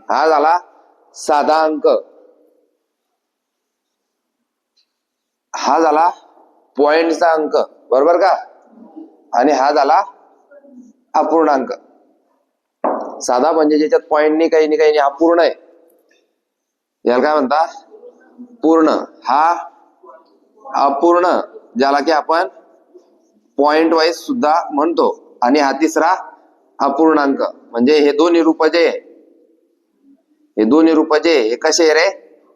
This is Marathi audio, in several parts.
हा झाला साधा अंक, हा झाला पॉइंटचा अंक, बरोबर का? आणि हा झाला अपूर्णांक. साधा म्हणजे ज्याच्यात पॉइंट नाही, काही नाही, काही नाही, हा पूर्ण आहे, याला काय म्हणतात? पूर्ण. हा अपूर्ण, ज्याला की आपण पॉइंट वाईज सुद्धा म्हणतो. आणि हा तिसरा अपूर्णांक. म्हणजे हे दोन्ही रूप जे हे कसे आहे रे?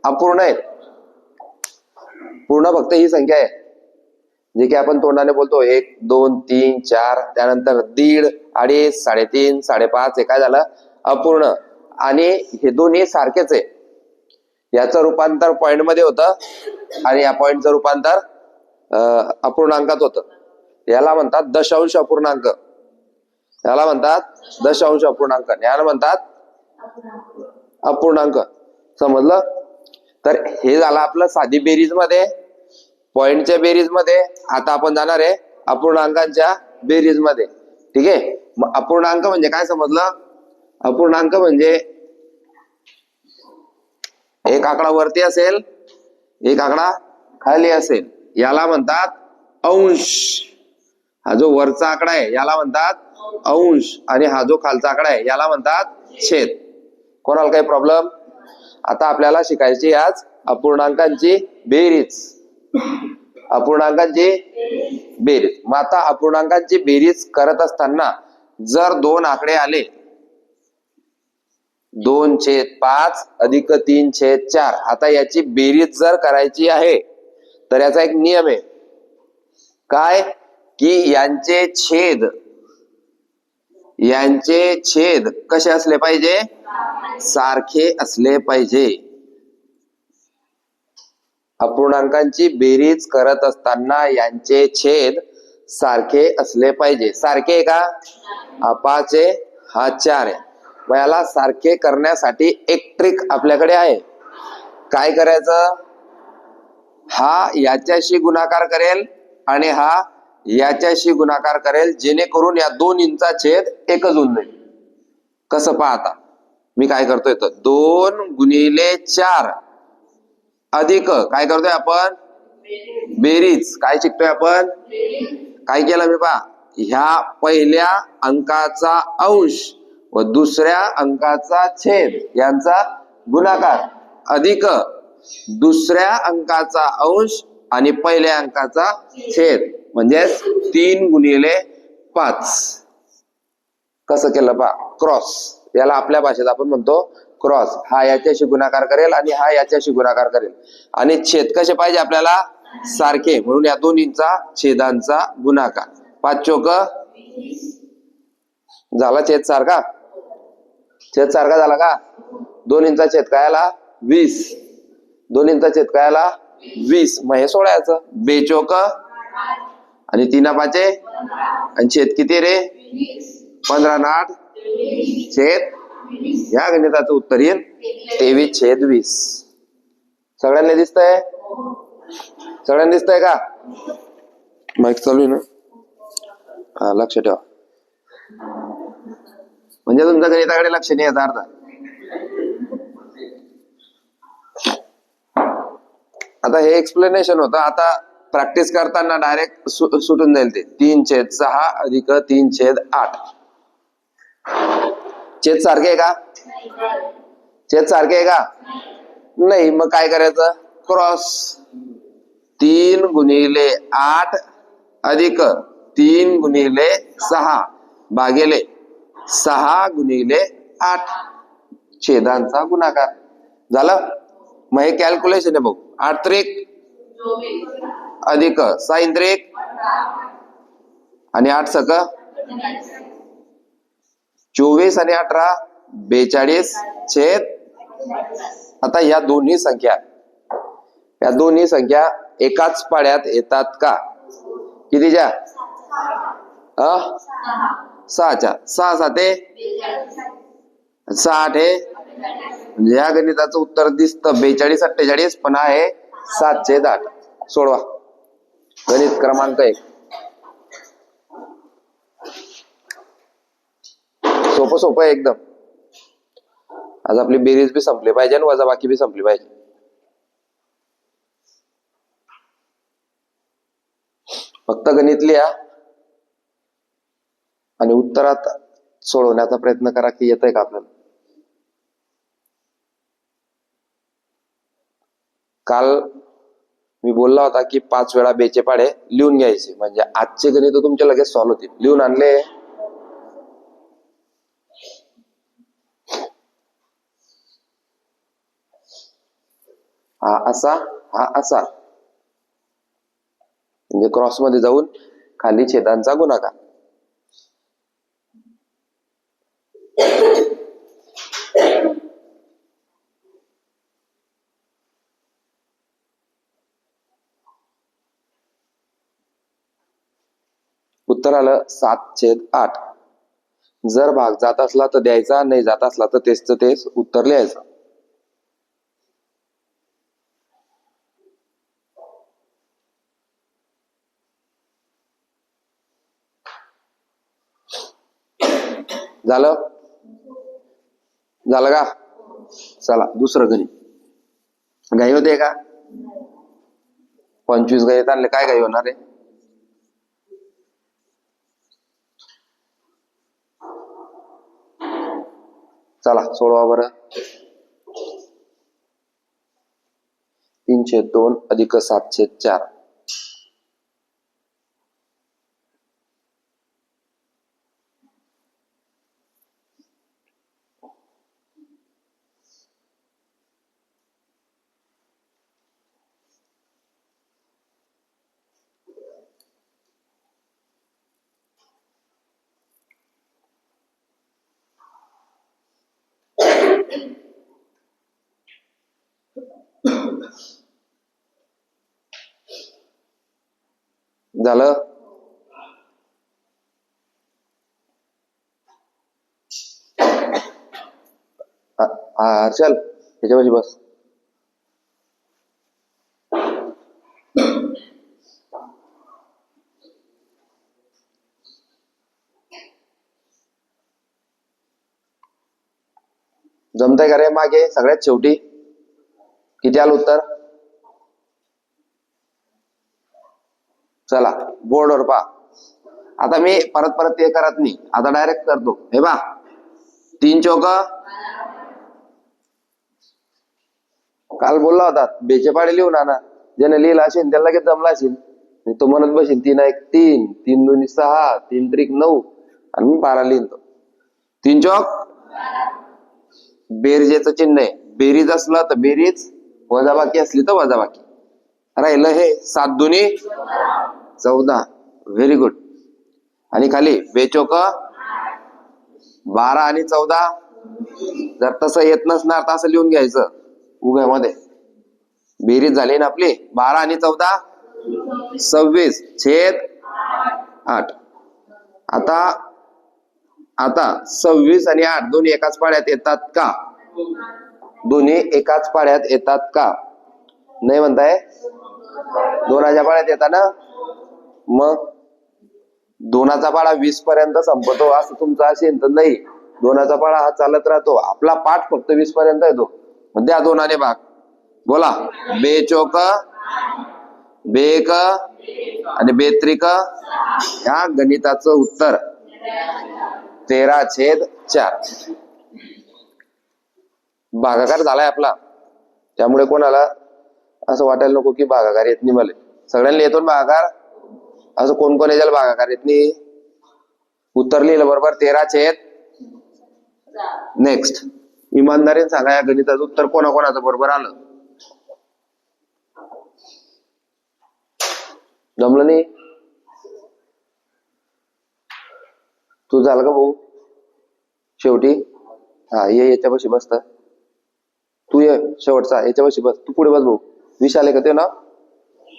अपूर्ण आहेत. पूर्ण फक्त ही संख्या आहे जे की आपण तोंडाने बोलतो 1 2 3 4, त्यानंतर 1.5 2.5 3.5 5.5, हे काय झालं? अपूर्ण. आणि हे दोन्ही सारखेच आहे. याचं रूपांतर पॉइंट मध्ये होतं आणि या पॉइंटचं रूपांतर अपूर्णांकात होतं. याला म्हणतात दशांश अपूर्णांक, याला म्हणतात दशांश अपूर्णांक, याला म्हणतात अपूर्णांक. समजलं? तर हे झालं आपलं साधी बेरीज मध्ये, पॉइंटच्या बेरीज मध्ये. आता आपण जाणार आहे अपूर्णांकांच्या बेरीज मध्ये. ठीक आहे? मग अपूर्णांक म्हणजे काय समजलं? अपूर्णांक म्हणजे एक आकडा वरती असेल, एक आकडा खाली असेल, याला म्हणतात अंश. हा जो वरचा आकडा आहे याला म्हणतात अंश, आणि हा जो खालचा आकडा आहे याला म्हणतात छेद. कोणाला काही प्रॉब्लेम? आता आपल्याला शिकायची आज अपूर्णांकांची बेरीज. अपूर्णांकांची बेरीज. मग आता अपूर्णांकांची बेरीज करत असताना जर दोन आकडे आले 2/5 अधिक 3/4, आता याची बेरीज जर करायची आहे तर याचा एक नियम आहे. काय? की यांचे छेद कसे असले पाहिजे? सारखे असले पाहिजे. अपूर्णांकांची बेरीज करत असताना यांचे छेद सारखे असले पाहिजे. सारखे आहे का? हा 5 आहे, हा 4 आहे. मग याला सारखे करण्यासाठी एक ट्रिक आपल्याकडे आहे. काय करायचं? हा याच्याशी गुणाकार करेल आणि हा याच्याशी गुणाकार करेल, जेणेकरून या दोन्हींचा छेद एकच होऊन जाईल. कसं? पहा आता मी काय करतोय तर 2 गुणिले 4 अधिक काय करतोय आपण? बेरीज. काय शिकतोय आपण? काय केलं मी? पहा, ह्या पहिल्या अंकाचा अंश व दुसऱ्या अंकाचा छेद यांचा गुणाकार अधिक दुसऱ्या अंकाचा अंश आणि पहिल्या अंकाचा छेद, म्हणजे 3 गुणिले 5. कसं केलं पहा? क्रॉस. याला आपल्या भाषेत आपण म्हणतो क्रॉस. हा याच्याशी गुणाकार करेल आणि हा याच्याशी गुणाकार करेल, आणि छेद कसे पाहिजे आपल्याला? सारखे. म्हणून या दोन्हींचा छेदांचा गुणाकार. 5 चोक झाला छेद सारखा. छेद सारखा झाला का? दोन्हींचा छेद काय आला? 20. दोन्हींचा छेद काय आला? 20. मग हे सोडायचं. 2 चोक आणि 3 पाचे, आणि छेद किती रे? 15 आणि 8 छेद. या गणिताचं उत्तर येईल 23/20. सगळ्यांना दिसतंय? सगळ्यांना दिसतंय का? माईक चालू आहे ना? हा, लक्ष ठेवा. म्हणजे तुमच्या गणिताकडे लक्ष नाही याचा अर्थ. आता हे एक्सप्लेनेशन होतं. आता प्रॅक्टिस करताना डायरेक्ट सुटून जाईल ते. 3/6 अधिक 3/8. छेद सारखे आहे का? छेद सारखे आहे का? नाही. मग काय करायचं? क्रॉस. 3 गुणिले 8 अधिक 3 गुणिले 6 भागिले 6 गुणिले 8, छेदांचा गुणाकार झालं. मग हे कॅल्क्युलेशन आहे बघ. 8 त्रिक अधिक 6 त्रिक आणि 8 सक 24 आणि 18 42 छेद. आता या दोन्ही संख्या एकाच पाड्यात येतात का? कितीच्या? 6च्या. 6 7 6 8 म्हणजे या गणिताचं उत्तर दिसतं 42 48, पण आहे 7/8. सोडवा. गणित क्रमांक 1. सोपं आहे एकदम. आज आपली बेरीज बी संपली पाहिजे आणि वजाबाकी बी संपली पाहिजे. फक्त गणित लिहा आणि उत्तरात सोडवण्याचा प्रयत्न करा की येतंय का आपल्याला. काल मी बोलला होता की 5 वेळा बेचे पाढे लिहून घ्यायचे, म्हणजे आजचे गणित तुमचे लगेच सॉल्व्ह होतील. लिहून आणले? हा असा, हा असा, म्हणजे क्रॉस मध्ये जाऊन खाली छेदांचा गुणाकार. उत्तर आलं 7/8. जर भाग जात असला तर द्यायचा, नाही जात असला तर तेच उत्तर लिहायचं. झालं का? चला दुसरं गणित. घाई होते का? 25 गणित आणले, काय घाई होणार आहे? चला सोडवा बरं. 3/2 अधिक 7/4. झालं? चल ह्याच्यापाशी बस. जमतंय का रे? मागे सगळ्यात शेवटी किती आलं उत्तर? चला बोर्डवर पहा. आता मी परत ते करत नाही, आता डायरेक्ट करतो. हे बा 3 चौक, काल बोलला होता बेचे पाडे लिहून आणा. ज्याने लिहिला असेल त्याला लगेच जमला असेल. तो म्हणत बसेल 3 × 1 3, 3 2 6, 3 3 9 आणि मी 12 लिहितो. 3 चौक बेरजेचं चिन्ह आहे. बेरीज असलं तर बेरीज, वजाबाकी असली तर वजाबाकी. राहिलं हे 7 2 14. Very good. आणि खाली बेचोक 12 आणि 14. जर तसं येत नसणार तर असं लिहून घ्यायचं उभ्यामध्ये. बेरीज झाली ना आपली 12 आणि 14 26/8. आता 26 आणि 8 दोन्ही एकाच पाड्यात येतात का? दोन्ही एकाच पाड्यात येतात का? नाही म्हणताय? दोनाच्या पाड्यात येतात ना. मग 2चा पाडा 20 पर्यंत संपतो असं तुमचं असेल तर नाही. 2चा पाडा हा चालत राहतो. आपला पाठ फक्त 20 पर्यंत येतो. द्या 2 भाग. बोला. बेचोक बेक आणि बेत्रिक. या गणिताचं उत्तर 13/4. भागाकार झालाय आपला. त्यामुळे कोणाला असं वाटायला नको की भागाकार येत नाही मला. सगळ्यांना येतो भागाकार. असं कोण याच्याला भागाकार येत नाही? उत्तर लिहिलं बरोबर 13/4. नेक्स्ट इमानदारीने सांगा, या गणिताचं उत्तर कोणाकोणाचं बरोबर आलं? जमलं नाही? तू झालं का भाऊ शेवटी? हा ये याच्यापाशी बसता. तू ये शेवटचा याच्यापाशी बस. तू पुढे बस भाऊ. विशाल आहे का ते ना?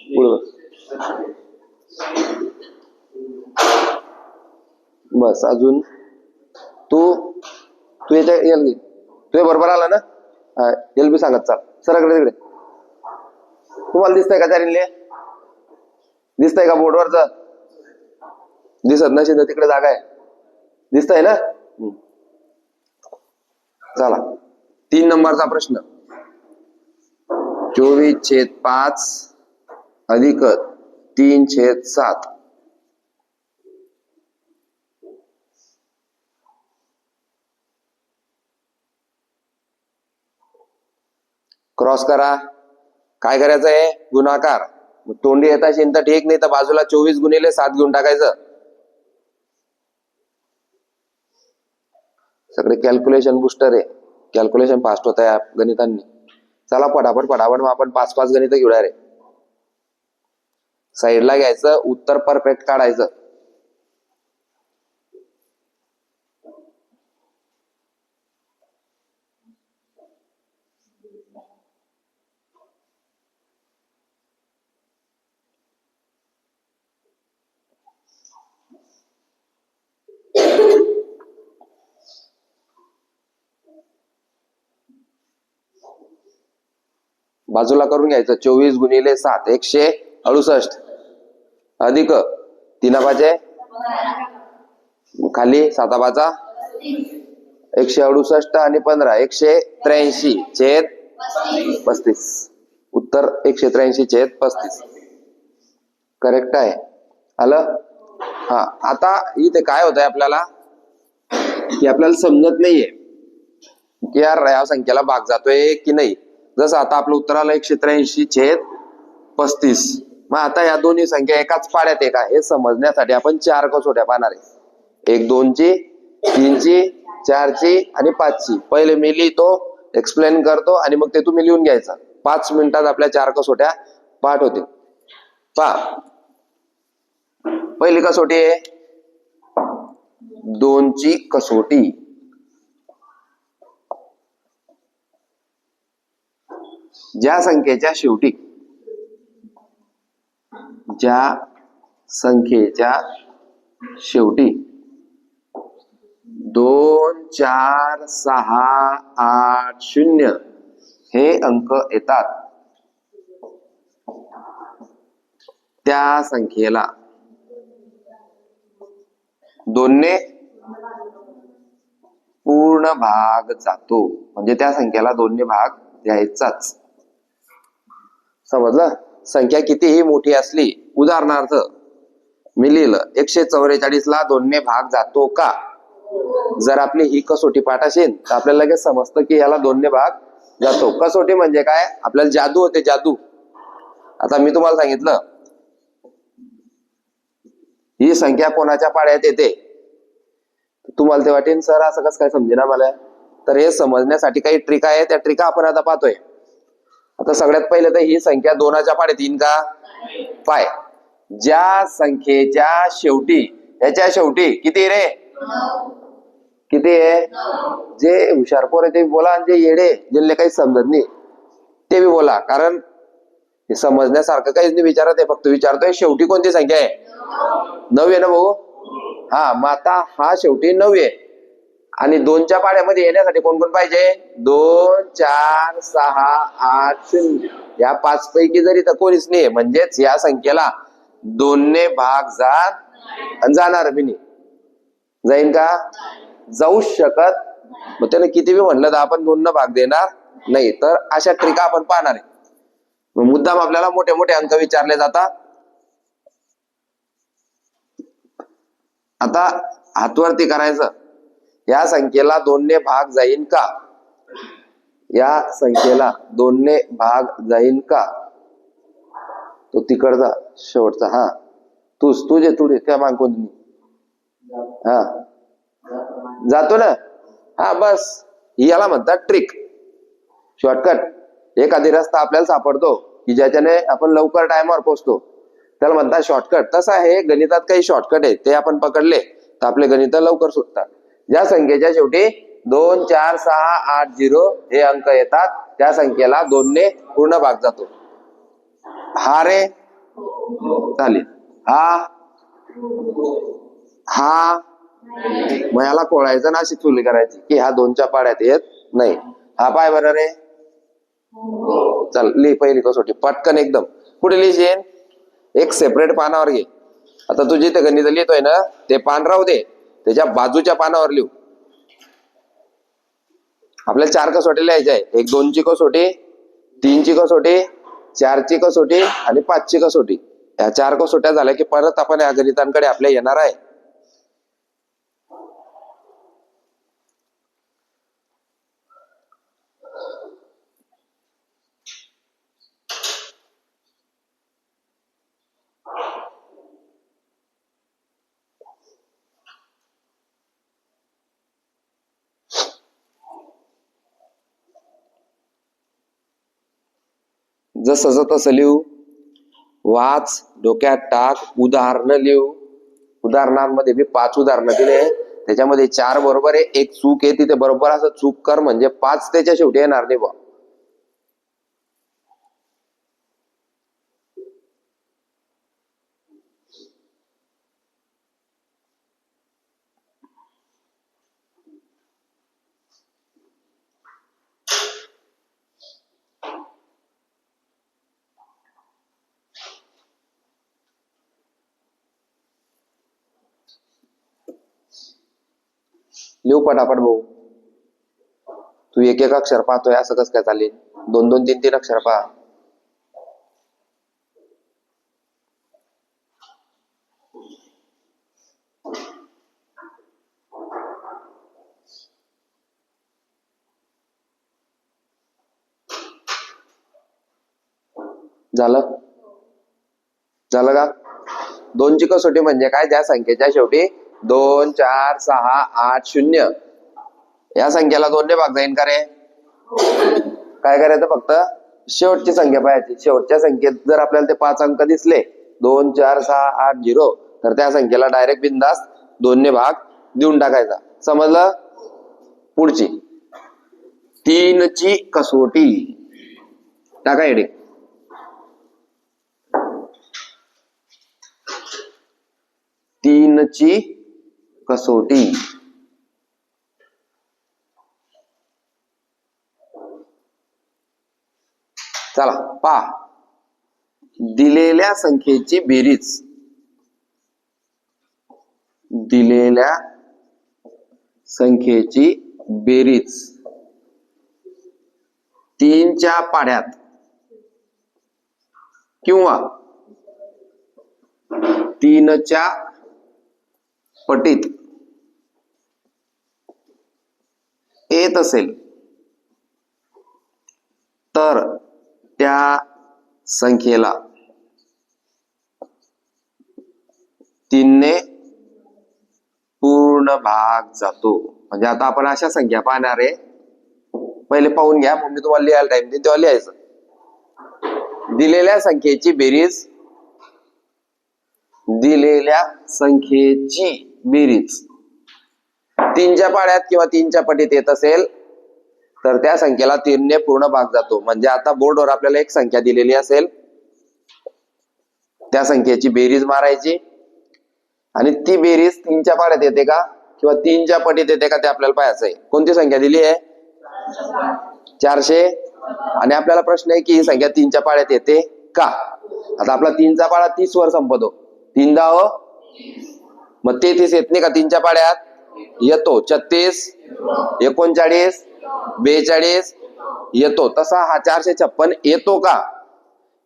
पुढे बस. बस अजून तू याच्या एल तू बरोबर आला ना? एल बी सांगत चाल. सराकडे तिकडे. तुम्हाला दिसतंय का चारीले? दिसतंय का बोर्डवरच? दिसत नसेल तर तिकडे जागा आहे. दिसतंय ना? चला 3 नंबरचा प्रश्न 24/5 अधिक 3/7. क्रॉस करा. काय करायचं आहे? गुणाकार. तोंडी येता तर ठीक, नाही तर बाजूला 24 × 7 घेऊन टाकायचं. सगळे कॅल्क्युलेशन बुस्टर आहे, कॅल्क्युलेशन फास्ट होत आहे गणितांनी. चला पटापट मग आपण 5-5 गणित घेऊया रे. साईडला घ्यायचं, उत्तर परफेक्ट काढायचं. बाजूला करून घ्यायचं. 24 × 7 168 अधिक 3 खाली 7 168 आणि 15 183/35. उत्तर 183/35 करेक्ट आहे. आलं? हा, आता इथे काय होत आहे आपल्याला की आपल्याला समजत नाहीये की यार या संख्येला भाग जातोय की नाही. जसं आता आपलं उत्तर आलं 183/35. मग आता या दोन्ही संख्या एकाच पाड्यात आहे का हे समजण्यासाठी आपण 4 कसोट्या पाहणार आहे. 1, 2 ची, 3 ची, 4 ची आणि 5 ची. पहिले मी लिहितो, एक्सप्लेन करतो आणि मग ते तुम्ही लिहून घ्यायचं. 5 मिनिटात आपल्या 4 कसोट्या पाठ होते. पहा, पहिली कसोटी आहे 2 ची कसोटी. ज्या संख्येच्या शेवटी 2, 4, 6, 8, 0 हे अंक येतात त्या संख्येला 2 ने पूर्ण भाग जातो. म्हणजे त्या संख्येला 2 ने भाग द्यायचाच. समजलं? संख्या कितीही मोठी असली, उदाहरणार्थ मी लिहिलं 144 ला 2 ने भाग जातो का. जर आपली ही कसोटी पाठ असेल तर आपल्याला लगेच समजतं की याला 2 ने भाग जातो. कसोटी म्हणजे काय? आपल्याला जादू होते, जादू. आता मी तुम्हाला सांगितलं ही संख्या कोणाच्या पाड्यात येते, तुम्हाला ते वाटेल सर असं कसं काय समजेना मला. तर हे समजण्यासाठी काही ट्रिक आहे, त्या ट्रिका आपण आता पाहतोय. आता सगळ्यात पहिले तर ही संख्या 2च्या पाड्यात येईल का? पाय, ज्या संख्येच्या शेवटी, याच्या शेवटी किती रे? किती आहे? जे हुशार पोर आहे ते बोला, आणि जे येडे ज्यांना काही समजत नाही ते बी बोला. कारण हे समजण्यासारखं काहीच नाही विचारत आहे, फक्त विचारतोय शेवटी कोणती संख्या आहे. 9 आहे ना भाऊ? हा, मग आता हा शेवटी 9 आहे. आणि 2च्या पाड्यामध्ये येण्यासाठी कोण कोण पाहिजे? 2, 4, 6, 8, 0 या 5 पैकी जरी तर कोणीच नाही, म्हणजेच या संख्येला 2 ने भाग जाणार बी नाही. जाईन का? जाऊच शकत. मग त्याने किती बी म्हणलं तर आपण 2 न भाग देणार नाही. तर अशा ट्रिका आपण पाहणार आहे. मुद्दाम आपल्याला मोठे मोठे अंक विचारले जातात. आता हातवरती करायचं, या संख्येला 2 ने भाग जाईन का? या संख्येला 2 ने भाग जाईन का? तो तिकडचा शेवटचा. हा, तुझे त्या मागून हा जातो ना. हा बस, याला म्हणतात ट्रिक, शॉर्टकट. एखादी रस्ता आपल्याला सापडतो की ज्याच्याने आपण लवकर टाइमवर पोहोचतो, त्याला म्हणतात शॉर्टकट. तसं आहे गणितात काही शॉर्टकट आहे, ते आपण पकडले तर आपले गणित लवकर सुटतात. ज्या संख्येच्या शेवटी 2, 4, 6, 8, 0 हे अंक येतात त्या संख्येला 2 ने पूर्ण भाग जातो. हा रे चालेल, हा मग याला कोळायचं ना, अशी चुली करायची की हा 2च्या पाड्यात येत नाही. हा पाय बरं रे. चल लिही पहिली कसोटी पटकन एकदम. कुठे लिहिशील? एक सेपरेट पानावर घे. आता तू जिथे गणित लिहितोय ना ते पान राहू दे, त्याच्या बाजूच्या पानावर लिहू. आपल्याला 4 कसोटी लिहायच्या आहे. एक 2 ची कसोटी, 3 ची कसोटी, 4 ची कसोटी आणि 5 ची कसोटी. या 4 कसोट्या झाल्या की परत आपण या गणितांकडे आपल्या येणार आहे. जसं तसं लिहू, वाच, डोक्यात टाक, उदाहरणं लिहू. उदाहरणांमध्ये मी 5 उदाहरणं दिले, त्याच्यामध्ये 4 बरोबर आहे, एक चूक आहे, तिथे बरोबर असं चूक कर म्हणजे 5 त्याच्या शेवटी येणार नाही बा. लिहू पटापट भाऊ. तू एक एक अक्षर पाहतोय असं कसं काय चालेल? 2-2, 3-3 अक्षर पहा. झालं का? 2 ची कसोटी म्हणजे काय? ज्या संख्येच्या शेवटी 2, 4, 6, 8, 0 या संख्येला 2 ने भाग जाईन का रे? काय करायचं? फक्त शेवटची संख्या पाहायची. शेवटच्या संख्येत जर आपल्याला ते 5 अंक दिसले 2, 4, 6, 8, 0 तर त्या संख्येला डायरेक्ट बिनधास्त 2 ने भाग देऊन टाकायचा. समजलं? पुढची 3 ची कसोटी टाका इकडे. 3 ची कसोटी. चला पहा. दिलेल्या संख्येची बेरीज, दिलेल्या संख्येची बेरीज 3 च्या पाढ्यात किंवा 3 च्या पटीत येत असेल तर त्या संख्येला 3 ने पूर्ण भाग जातो. म्हणजे आता आपण अशा संख्या पाहणार आहे. पहिले पाहून घ्या, मग मी तुम्हाला लिहायला टाइम देईन तेव्हा लिहायचं. दिलेल्या संख्येची बेरीज, दिलेल्या संख्येची बेरीज 3 च्या पाढ्यात किंवा 3 च्या पटीत येत असेल तर त्या संख्येला 3 ने पूर्ण भाग जातो. म्हणजे आता बोर्डवर आपल्याला एक संख्या दिलेली असेल, त्या संख्येची बेरीज मारायची आणि ती बेरीज 3 च्या पाढ्यात येते का किंवा 3 च्या पटीत येते का ते आपल्याला पाहायचं आहे. कोणती संख्या दिली आहे? 400. आणि आपल्याला प्रश्न आहे की ही संख्या 3 च्या पाढ्यात येते का? आता आपला 3 चा पाढा 30 वर संपतो. 3 10 मग 33 येत नाही का 3 च्या पाढ्यात? येतो. 36, 39, 42 येतो. तसा हा 456 येतो का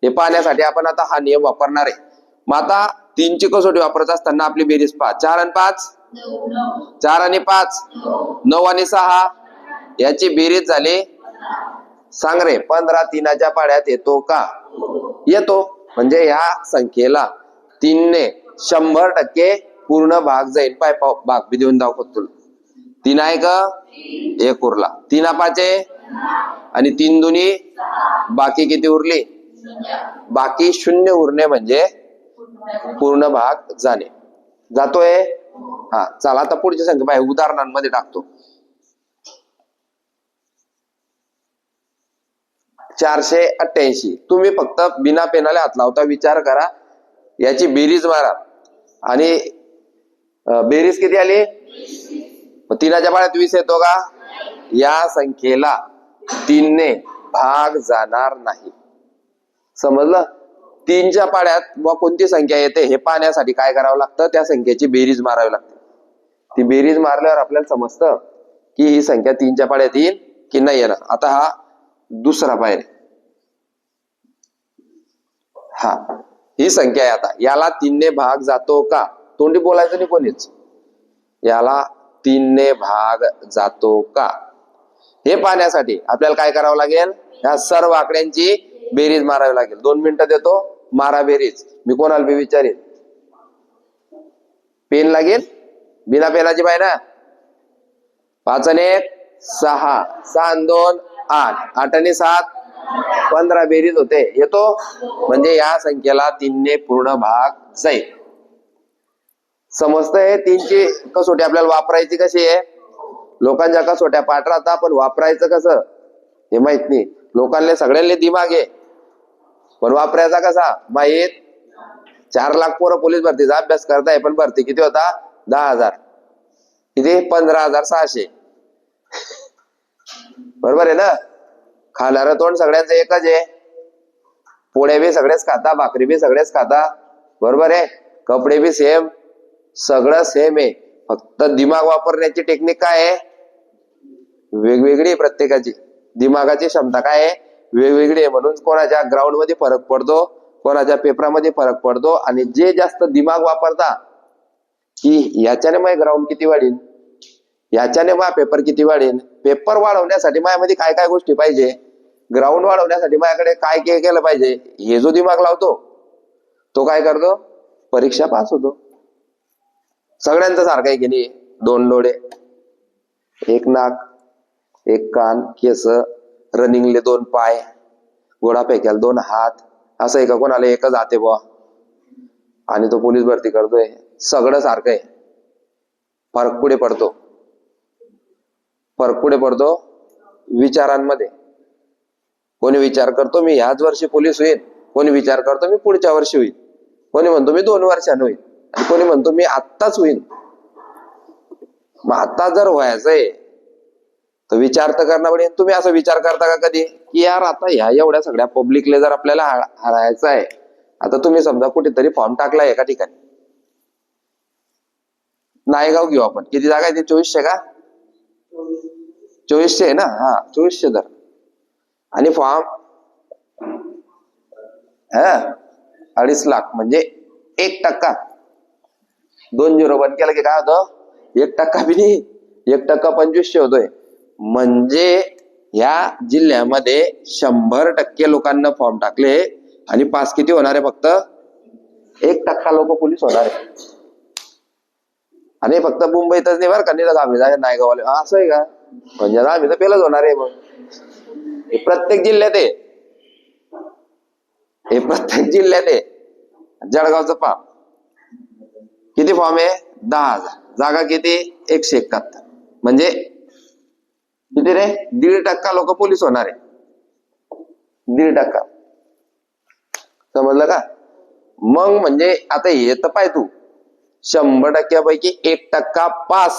हे पाहण्यासाठी आपण आता हा नियम वापरणार आहे. मग आता 3 ची कसोटी वापरत असताना आपली बेरीज पहा. 4 आणि 5 4 आणि 5 9 आणि 6 याची बेरीज झाली. सांग रे 15 3 च्या पाढ्यात येतो का? येतो. म्हणजे या संख्येला 3 ने 100% पूर्ण भाग जाईल. पाय भाग बी देऊन दाखवतो तुला. 3 आहे का? 1 उरला. 3 5 आणि 3 दुनी बाकी किती उरली? बाकी 0 उरणे म्हणजे पूर्ण भाग जाणे. जातोय? हा चला आता पुढची संख्या पाहिजे. उदाहरणांमध्ये टाकतो. 488. तुम्ही फक्त बिना पेनाला हात लावता विचार करा, याची बेरीज मारा आणि बेरीज किती आली? 3 च्या पाढ्यात 20 येतो का? या संख्येला 3 ने भाग जाणार नाही. समजलं? 3 च्या पाढ्यात व कोणती संख्या येते हे पाहण्यासाठी काय करावं लागतं? त्या संख्येची बेरीज मारावी लागते. ती बेरीज मारल्यावर आपल्याला समजतं की ही संख्या 3 च्या पाढ्यात येईल की नाही येणार. आता हा दुसरा पायरी, हा ही संख्या आहे. आता याला 3 ने भाग जातो का? तोंडी बोलायचं नाही कोणीच. याला 3 ने भाग जातो का हे पाहण्यासाठी आपल्याला काय करावं लागेल? या सर्व आकड्यांची बेरीज मारावी लागेल. 2 मिनिटं देतो, मारा बेरीज. मी कोणाला बी विचारेन. पेन लागेल? बिना पेनाची पाय ना. 5 आणि 1 6, 6 आणि 2 8, 8 आणि 7 15 बेरीज होते. येतो म्हणजे या संख्येला 3 ने पूर्ण भाग जाईल. समजतंय? 3ची कसोटी आपल्याला वापरायची कशी आहे? लोकांच्या कसोट्या पाठ राहता, पण वापरायचं कसं हे माहित नाही. लोकांना सगळ्यांना दिमाग आहे, पण वापरायचा कसा माहित. 4 लाख पोरं पोलीस भरतीचा अभ्यास करताय, पण भरती किती होता? 10,000. किती? 15,600. बरोबर आहे ना? खाणारं तोंड सगळ्यांचं एकच आहे. पोळ्या बी सगळेच खाता, भाकरी बी सगळेच खाता. बरोबर आहे? कपडे बी सेम, सगळं सेम आहे. फक्त दिमाग वापरण्याची टेक्निक काय आहे? वेगवेगळी. प्रत्येकाची दिमागाची क्षमता काय आहे? वेगवेगळी आहे. म्हणून कोणाच्या ग्राउंड मध्ये फरक पडतो, कोणाच्या पेपरामध्ये फरक पडतो. आणि जे जास्त दिमाग वापरता की याच्याने माझे ग्राउंड किती वाढेल, याच्याने माझा पेपर किती वाढेल. पेपर वाढवण्यासाठी माझ्यामध्ये काय काय गोष्टी पाहिजे, ग्राउंड वाढवण्यासाठी माझ्याकडे काय काय केलं पाहिजे, हे जो दिमाग लावतो तो काय करतो? परीक्षा पास होतो. सगळ्यांचं सारखं आहे की नाही? 2 डोळे, 1 नाक, 1 कान, केस, रनिंगले 2 पाय, घोडा फेकायला 2 हात. असं आहे का? कोणाला एकच हात आहे बुवा आणि तो पोलीस भरती करतोय. सगळं सारखं आहे. फरक कुठे पडतो? फरक कुठे पडतो? विचारांमध्ये. कोणी विचार करतो मी ह्याच वर्षी पोलीस होईल, कोणी विचार करतो मी पुढच्या वर्षी होईल, कोणी म्हणतो मी 2 वर्षांनी होईल, आणि कोणी म्हणतो मी आत्ताच होईल. मग आता जर व्हायचंय तर विचार तर करणं पडेल. तुम्ही असं विचार करता का कधी की यार आता ह्या एवढ्या सगळ्या पब्लिकले जर आपल्याला हरायचं आहे, आता तुम्ही समजा कुठेतरी फॉर्म टाकलाय एका ठिकाणी, नायगाव घेऊ आपण, किती जागा आहे ते? 2400 का? 2400 आहे ना? हा 2400 धर. आणि फॉर्म 2.5 लाख म्हणजे 1%. 2 0 बंद केलं की काय होतं? 1% बी नाही, 1% 2500 होतोय. म्हणजे या जिल्ह्यामध्ये 100% लोकांना फॉर्म टाकले आणि पास किती होणार आहे? फक्त 1% लोक पोलीस होणार आहे. आणि फक्त मुंबईतच नाही बरं का, नाही नायगाववाले असं आहे का? म्हणजे आम्ही तर पेलच होणार आहे. मग हे प्रत्येक जिल्ह्यात आहे, हे प्रत्येक जिल्ह्यात आहे. जळगावचं पहा, किती फॉर्म आहे? 10,000. जागा किती? 171. म्हणजे किती रे? 1.5% लोक पोलीस होणार आहे. 1.5%. समजलं का? मग म्हणजे आता हे तर पाय तू, 100% पैकी 1% पास,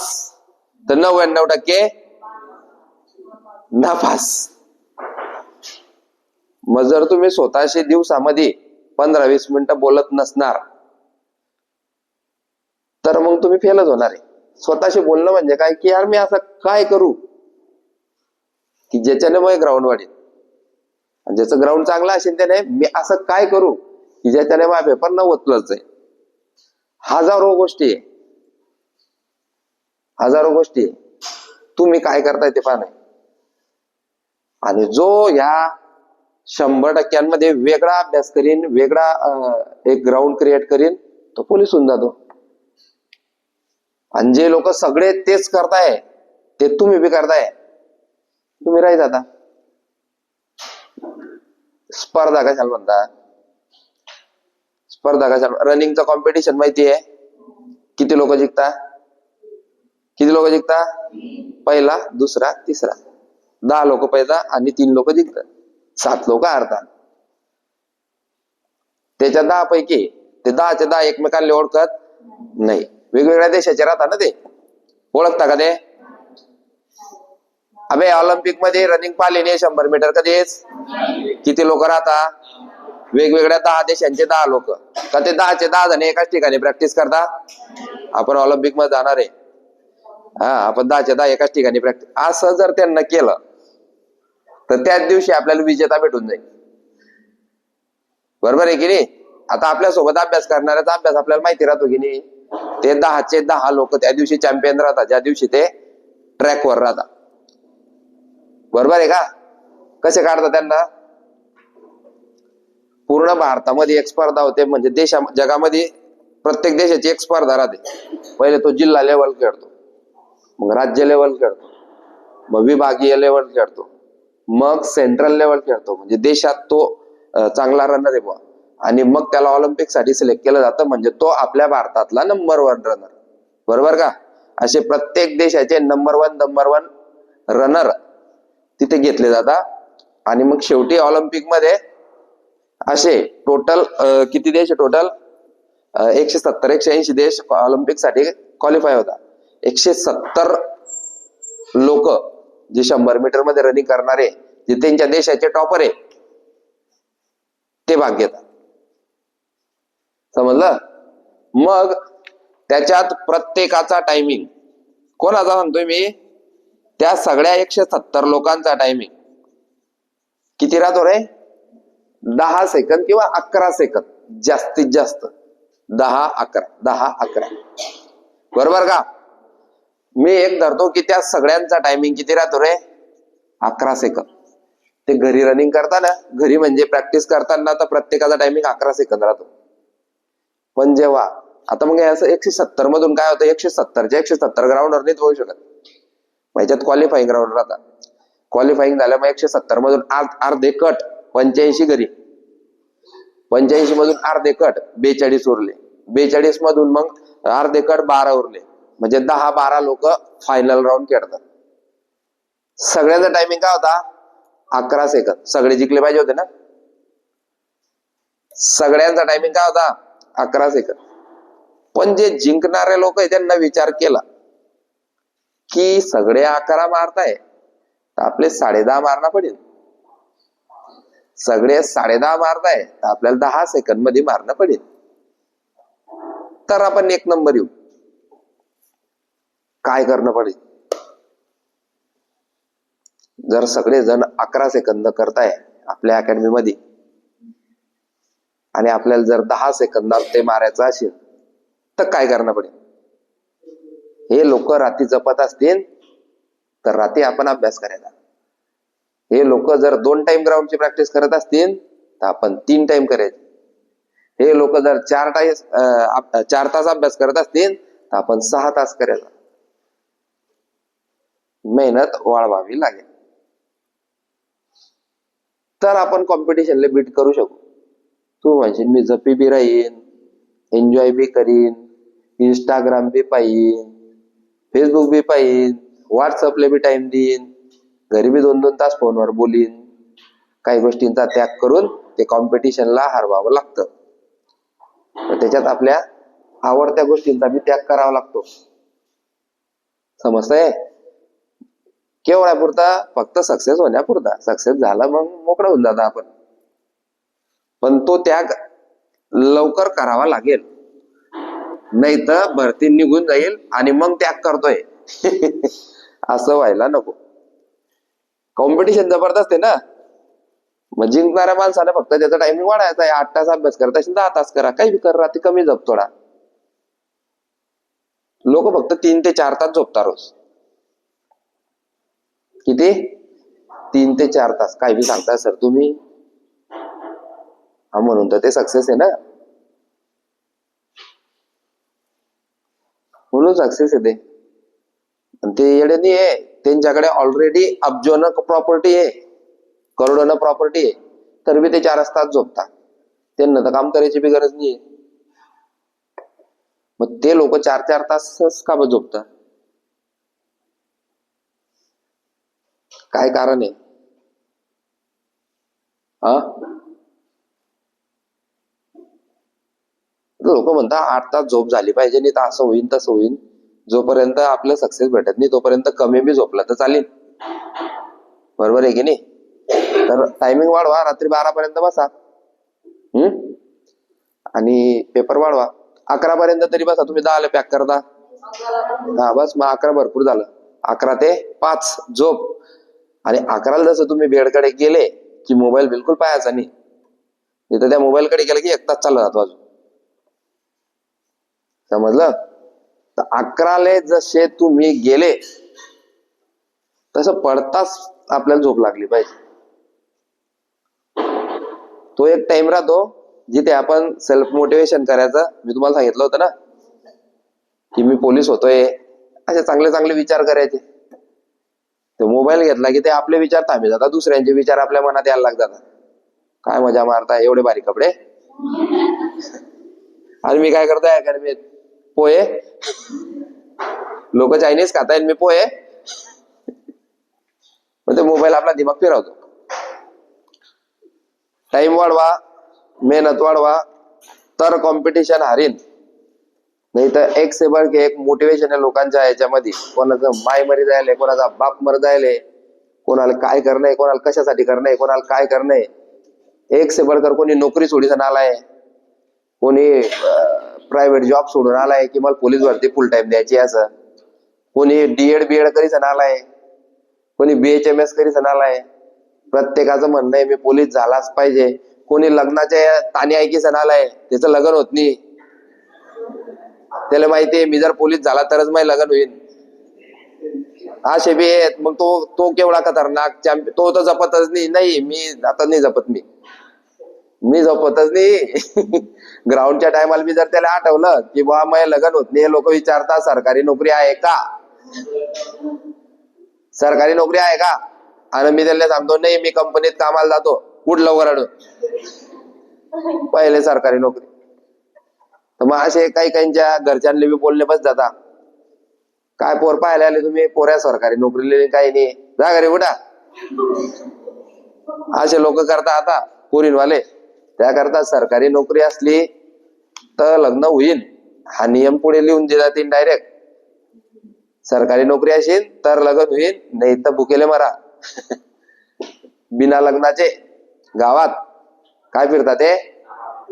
तर 99% नापास. मग जर तुम्ही स्वतःशी दिवसामध्ये 15-20 मिनिटं बोलत नसणार तर मग तुम्ही फेलच होणार आहे. स्वतःशी बोलणं म्हणजे काय की यार मी असं काय करू की ज्याच्याने मग ग्राउंड वाढेल, आणि ज्याचं ग्राउंड चांगला असेल त्याने मी असं काय करू की ज्याच्याने माझा पेपर 90+ जाईल. हजारो गोष्टी आहे, हजारो गोष्टी आहे. तुम्ही काय करताय ते पाहणं. आणि जो ह्या 100%मध्ये वेगळा अभ्यास करीन, वेगळा एक ग्राउंड क्रिएट करीन, तो पोलीस होऊन जातो. आणि जे लोक सगळे तेच करताय ते तुम्ही बी करताय, तुम्ही राही जाता. स्पर्धा कशाला म्हणतात? स्पर्धा कशाला? रनिंगचं कॉम्पिटिशन माहिती आहे? किती लोक जिंकता? किती लोक जिंकता? पहिला, दुसरा, तिसरा. 10 लोक पहिला आणि 3 लोक जिंकतात, 7 लोक हारतात. त्याच्या 10 पैकी ते 10चे 10 एकमेकांना ओळखत नाही. वेगवेगळ्या देशाचे राहतात ना ते, ओळखता का ते? अबे ऑलिम्पिक मध्ये रनिंग पाहिली नाही 100 मीटर कधीच? किती लोक राहतात? वेगवेगळ्या 10 देशांचे 10 लोक. का ते 10चे 10 जण एकाच ठिकाणी प्रॅक्टिस करता? आपण ऑलिम्पिक मध्ये जाणार आहे, हा आपण 10चे 10 एकाच ठिकाणी प्रॅक्टिस. असं जर त्यांना केलं तर त्याच दिवशी आपल्याला विजेता भेटून जाईल. बरोबर आहे की नाही? आता आपल्यासोबत अभ्यास करणाऱ्याचा अभ्यास आपल्याला माहिती राहतो की नाही? ते 10चे 10 लोक त्या दिवशी चॅम्पियन राहतात, ज्या दिवशी ते ट्रॅकवर राहतात. बरोबर आहे का? कसे काढतात त्यांना? पूर्ण भारतामध्ये एक स्पर्धा होते, म्हणजे जगामध्ये प्रत्येक देशाची एक स्पर्धा राहते. पहिले तो जिल्हा लेवल खेळतो, मग राज्य लेवल खेळतो, मग विभागीय लेवल खेळतो, मग सेंट्रल लेवल खेळतो, म्हणजे देशात तो चांगला रनर आहे बुवा, आणि मग त्याला ऑलिम्पिक साठी सिलेक्ट केलं जातं, म्हणजे तो आपल्या भारतातला नंबर 1 रनर. बरोबर का? असे प्रत्येक देशाचे नंबर वन रनर तिथे घेतले जातात. आणि मग शेवटी ऑलिम्पिक मध्ये असे टोटल किती देश? टोटल 170-180 देश ऑलिम्पिक साठी क्वालिफाय होतात. 170 लोक जे 100 मीटर मध्ये रनिंग करणारे, जे त्यांच्या देशाचे टॉपर आहे, ते भाग घेतात. समजलं? मग त्याच्यात प्रत्येकाचा टायमिंग कोणाचा सांगतोय मी? त्या सगळ्या 170 लोकांचा टायमिंग किती राहतो रे? 10 सेकंद किंवा 11 सेकंद, जास्तीत जास्त 10-11. बरोबर का? मी एक धरतो की त्या सगळ्यांचा टायमिंग किती राहतो रे? 11 सेकंद. ते घरी रनिंग करताना, घरी म्हणजे प्रॅक्टिस करताना, तर प्रत्येकाचा टायमिंग 11 सेकंद राहतो. पण जेव्हा आता मग असं 170 मधून काय होतं? 170च्या 170 ग्राउंडवर नाही होऊ शकत. ह्याच्यात क्वालिफाईंग राऊंड राहतात. क्वालिफाईंग झाल्या मग 170 मधून अर्धे कट 85 घरी, 85 मधून अर्धे कट 42 उरले, 42 मधून मग अर्धे कट 12 उरले, म्हणजे 10-12 लोक फायनल राऊंड खेळतात. सगळ्यांचा टायमिंग काय होता? 11 सेकंद. सगळे जिंकले पाहिजे होते ना? सगळ्यांचा टायमिंग काय होता? 11 सेकंद. पण जे जिंकणारे लोक आहे त्यांना विचार केला की सगळे 11 मारताय, तर आपले 10.5 मारणं पडेल. सगळे 10.5 मारताय, तर आपल्याला 10 सेकंद मध्ये मारणं पडेल, तर आपण 1 नंबर येऊ. काय करणं पडेल? जर सगळे जण 11 सेकंद करताय आपल्या अकॅडमी मध्ये, आणि आपल्याला जर 10 सेकंदात ते मारायचं असेल, तर काय करणं पडेल? हे लोक रात्री जपत असतील, तर रात्री आपण अभ्यास करायचा. हे लोक जर 2 टाइम ग्राउंडची प्रॅक्टिस करत असतील, तर आपण 3 टाइम करायचे. हे लोक जर 4 तास अभ्यास करत असतील, तर आपण 6 तास करायचा. मेहनत वाढवावी लागेल, तर आपण कॉम्पिटिशनला बीट करू शकू. तू म्हणशील मी झपी बी राहीन, एन्जॉय बी करीन, इंस्टाग्राम बी पाहीन, फेसबुक बी पाहीन, व्हॉट्सअपला बी टाइम देईन, घरी बी 2-2 तास फोनवर बोलीन. काही गोष्टींचा त्याग करून ते कॉम्पिटिशनला हरवावं लागतं. त्याच्यात आपल्या आवडत्या गोष्टींचा बी त्याग करावा लागतो. समजतंय? केवढ्यापुरता? फक्त सक्सेस होण्यापुरता. सक्सेस झाला मग मोकळं होऊन जाता आपण. पण तो त्याग लवकर करावा लागेल, नाही तर भरती निघून जाईल आणि मग त्याग करतोय असं व्हायला नको. कॉम्पिटिशन जबरदस्त आहे ना. मग जिंकणाऱ्या माणसाने फक्त त्याचा टायमिंग वाढायचा आहे. 8 तास अभ्यास करता असेल 10 तास करा, काही बी कर, रात्री कमी झोप थोडा. लोक फक्त 3 ते 4 तास झोपतात रोज. किती? 3 ते 4 तास. काय बी सांगताय सर तुम्ही. हा, म्हणून तर ते सक्सेस आहे ना. म्हणून सक्सेस आहे ते. ते येडे नाही आहे, त्यांच्याकडे ऑलरेडी अब्जोनं प्रॉपर्टी आहे, करोडोनं प्रॉपर्टी आहे, तर बी ते 4 तास झोपतात. त्यांना तर काम करायची बी गरज नाहीये. मग ते लोक 4-4 तास का झोपतात? काय कारण आहे? हा, लोक म्हणतात 8 तास झोप झाली पाहिजे, नाही तर असं होईन तसं होईन. जोपर्यंत आपलं सक्सेस भेटत नाही तोपर्यंत कमी बी झोपला तर चालेल. बरोबर आहे की नाही? तर टायमिंग वाढवा, रात्री 12 पर्यंत बसा. आणि पेपर वाढवा 11 पर्यंत तरी बसा. तुम्ही 10 ला पॅक करता. हा, बस मग 11 भरपूर झालं. 11 ते 5 झोप, आणि 11ला जसं तुम्ही बेडकडे गेले की मोबाईल बिलकुल पाहायचा नाही. तर त्या मोबाईलकडे गेलं की 1 तास चालला जातो अजून. समजलं? तर 11ला जसे तुम्ही गेले तसं पडताच आपल्याला झोप लागली पाहिजे. तो एक टाइम राहतो जिथे आपण सेल्फ मोटिवेशन करायचं. मी तुम्हाला सांगितलं होतं ना की मी पोलीस होतोय, असे चांगले चांगले विचार करायचे. तो मोबाईल घेतला की ते आपले विचार थांबे जातात, दुसऱ्यांचे विचार आपल्या मनात यायला लागतात. काय मजा मारताय, एवढे भारी कपडे. आणि मी काय करतोय अकॅडमीत? पोहे. लोक चायनीज खातायत, मी पोहे. मग ते मोबाईल आपला दिमाग फिरवतो. टाइम वाढवा, मेहनत वाढवा, तर कॉम्पिटिशन हारीन. नाही तर एक से बढ़ के एक मोटिवेशन आहे लोकांच्या याच्यामध्ये. कोणाचं माय मरी जायले, कोणाचा बाप मर जायले, कोणाला काय करणंय, कोणाला कशासाठी करणंय, कोणाला काय करणंय. एक से बढ़कर कोणी नोकरी सोडीसन आलाय, कोणी प्रायव्हेट जॉब सोडून आलाय की मला पोलीस भरती फुल टाइम द्यायची असं. कोणी डीएड बीएड करीसन आलाय, कोणी बीएचएमएस करीसन आलाय. प्रत्येकाचं म्हणणं आहे मी पोलीस झालाच पाहिजे. कोणी लग्नाच्या ताणी ऐकीसन आलाय, त्याचं लग्न होत नाही. त्याला माहितीये मी जर पोलीस झाला तरच माझं लग्न होईल. असे बी आहेत. मग तो केवढा खतरनाक चॅम्पियन. तो तर जपतच नाही. मी आता नाही जपत. मी जपतच नाही. ग्राउंडच्या टायमाला मी जर त्याला आठवलं की बा माझं लग्न होत नाही, लोक विचारतात सरकारी नोकरी आहे का, सरकारी नोकरी आहे का, आणि मी त्याला सांगतो नाही मी कंपनीत कामाला जातो. कुठ लवकर आलो पहिले सरकारी नोकरी. तर मग असे काही काहींच्या घरच्यांना बी बोलणे बस जाता. काय पोर पाहायला आले तुम्ही, पोऱ्या सरकारी नोकरी काही नाही, जा घरी उठा. असे लोक करता आता पोरींवाले. त्याकरता सरकारी नोकरी असली तर लग्न होईल हा नियम पुढे लिहून दिला जातील डायरेक्ट. सरकारी नोकरी असेल तर लग्न होईल, नाही तर भुकेले मरा. बिना लग्नाचे गावात काय फिरतात ते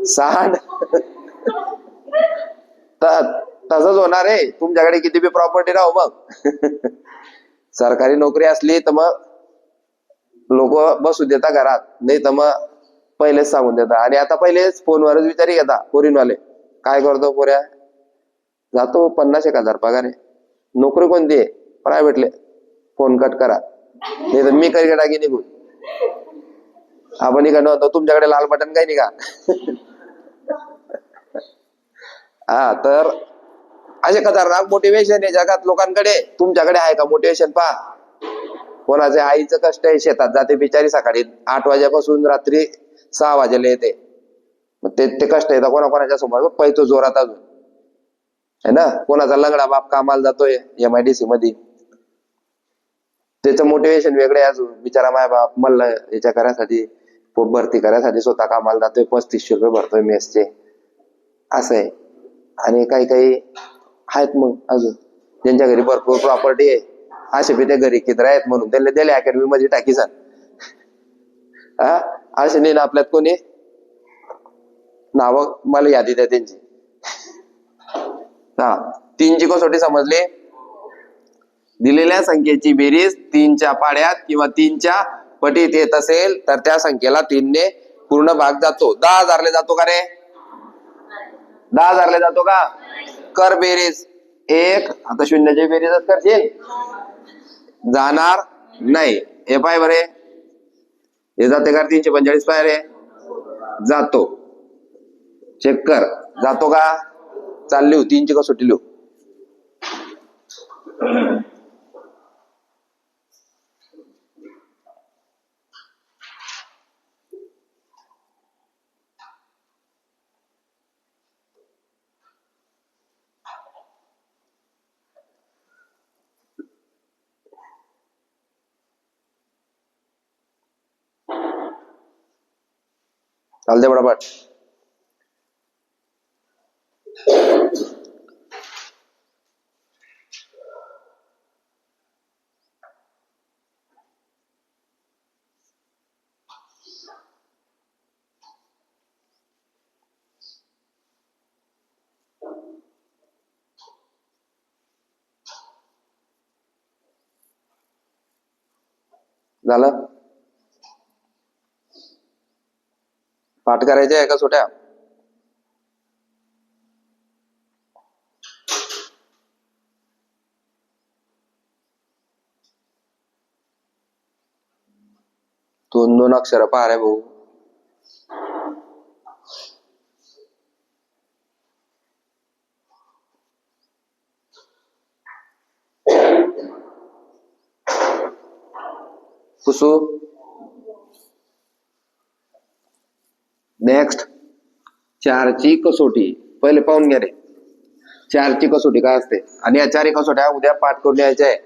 सांड. तसंच होणार आहे. तुमच्याकडे किती बी प्रॉपर्टी राहू, मग सरकारी नोकरी असली तर मग लोक बसू देता घरात, नाही तर मग पहिलेच सांगून देता. आणि आता पहिलेच फोनवरच विचारी घेता पोरींवाले, काय करतो पोऱ्या, जातो 50,000 पगार आहे. नोकरी कोणती आहे? प्रायव्हेटले. फोन कट करा, नाही तर मी करी टाकी निघून. आपण इकडं होतो, तुमच्याकडे लाल बटन काही नाही का? हा, तर असे खतरनाक मोटिवेशन आहे जगात लोकांकडे. तुमच्याकडे आहे का मोटिवेशन? पहा, कोणाच्या आईचं कष्ट आहे, शेतात जाते बिचारी सकाळी 8 वाजेपासून रात्री 6 वाजेला येते. मग ते कष्ट येतात कोणाकोणाच्या समोर पैतो जोरात अजून है ना. कोणाचा लंगडा बाप कामाला जातोय MIDC मध्ये, त्याचं मोटिवेशन वेगळे. अजून बिचारा माय बाप मला याच्या करायसाठी, पोट भरती करायसाठी स्वतः कामाला जातोय, 3500 रुपये भरतोय मेसचे, असं आहे. आणि काही काही आहेत मग अजून ज्यांच्या घरी भरपूर प्रॉपर्टी आहे, असे बी ते घरी किती आहेत म्हणून त्याला दिले अकॅडमी मध्ये टाकीसान. हा, असे नाही ना आपल्यात कोणी. नाव मला यादी द्या त्यांची. हा, 3ची कसोटी समजली. दिलेल्या संख्येची बेरीज 3च्या पाड्यात किंवा 3च्या पटीत येत असेल तर त्या संख्येला 3ने पूर्ण भाग जातो. 10,000 ले जातो का रे? 10,000 ले जातो का? कर बेरीज. 1 आता शून्याची बेरीजच करशील, जाणार नाही. हे पाय बरे, हे जाते का? 345 पाय रे, जातो. चेक कर, जातो का? चाल लिहू, 3ची कसोटी लिहू. चाल दे बडाबट. झालं? पाठ करायचे आहे का छोट्या? दोन दोन अक्षर पाहा रे भाऊ. पुसू. नेक्स्ट, चारची कसोटी. पहिले पाहून घ्या रे, चारची कसोटी काय असते. आणि या चारही कसोट्या उद्या पाठ करून यायच्या आहे.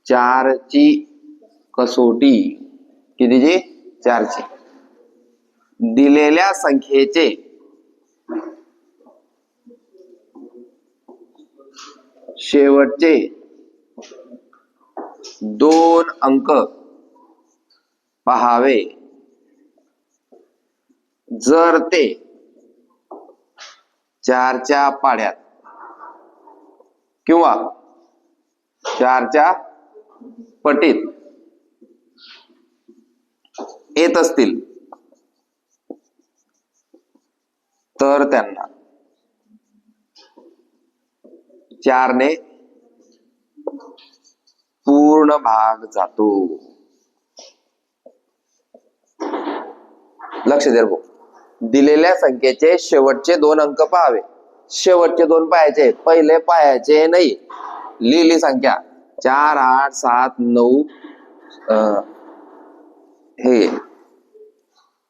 चारची कसोटी कितीची? चारची. दिलेल्या संख्येचे शेवटचे 2 अंक पहावे जर ते 4च्या पाढ्यात किंवा 4च्या पटीत येत असतील तर त्यांना 4 ने पूर्ण भाग जातो. लक्ष द्या भाऊ. दिलेल्या संख्येचे शेवटचे 2 अंक पाहावे. शेवटचे 2 पाहायचे, पहिले पाहायचे नाही. लिहिली संख्या 4, 8, 7, 9 हे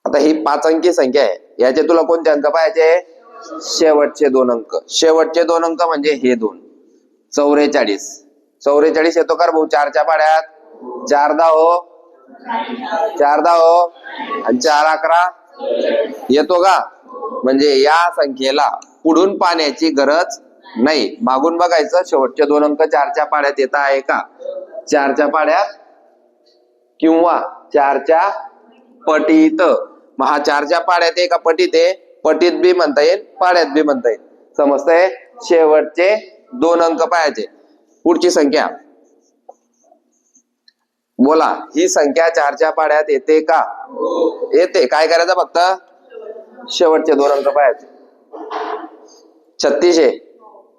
आता ही 5 अंकी संख्या आहे. याचे तुला कोणते अंक पाहायचे? शेवटचे 2 अंक. शेवटचे 2 अंक म्हणजे हे 2. 44. 44 येतो का भाऊ 4च्या पाढ्यात? 4 10 हो, 4 10 हो, आणि 4 11 येतो का? म्हणजे या संख्येला पुढून पाहण्याची गरज नाही. मागून बघायचं शेवटचे 2 अंक 4च्या पाढ्यात येत आहे का? 4च्या पाढ्यात किंवा 4च्या पटीत. मग हा 4च्या पाढ्यात आहे का पटीत आहे? पटीत बी म्हणता येईल, पाढ्यात बी म्हणता येईल. समजतंय? शेवटचे 2 अंक पाहायचे. पुढची संख्या बोला. ही संख्या 4च्या पाढ्यात येते का? येते. काय करायचं? फक्त शेवटचे 2 अंक पाहायचे. 36 आहे.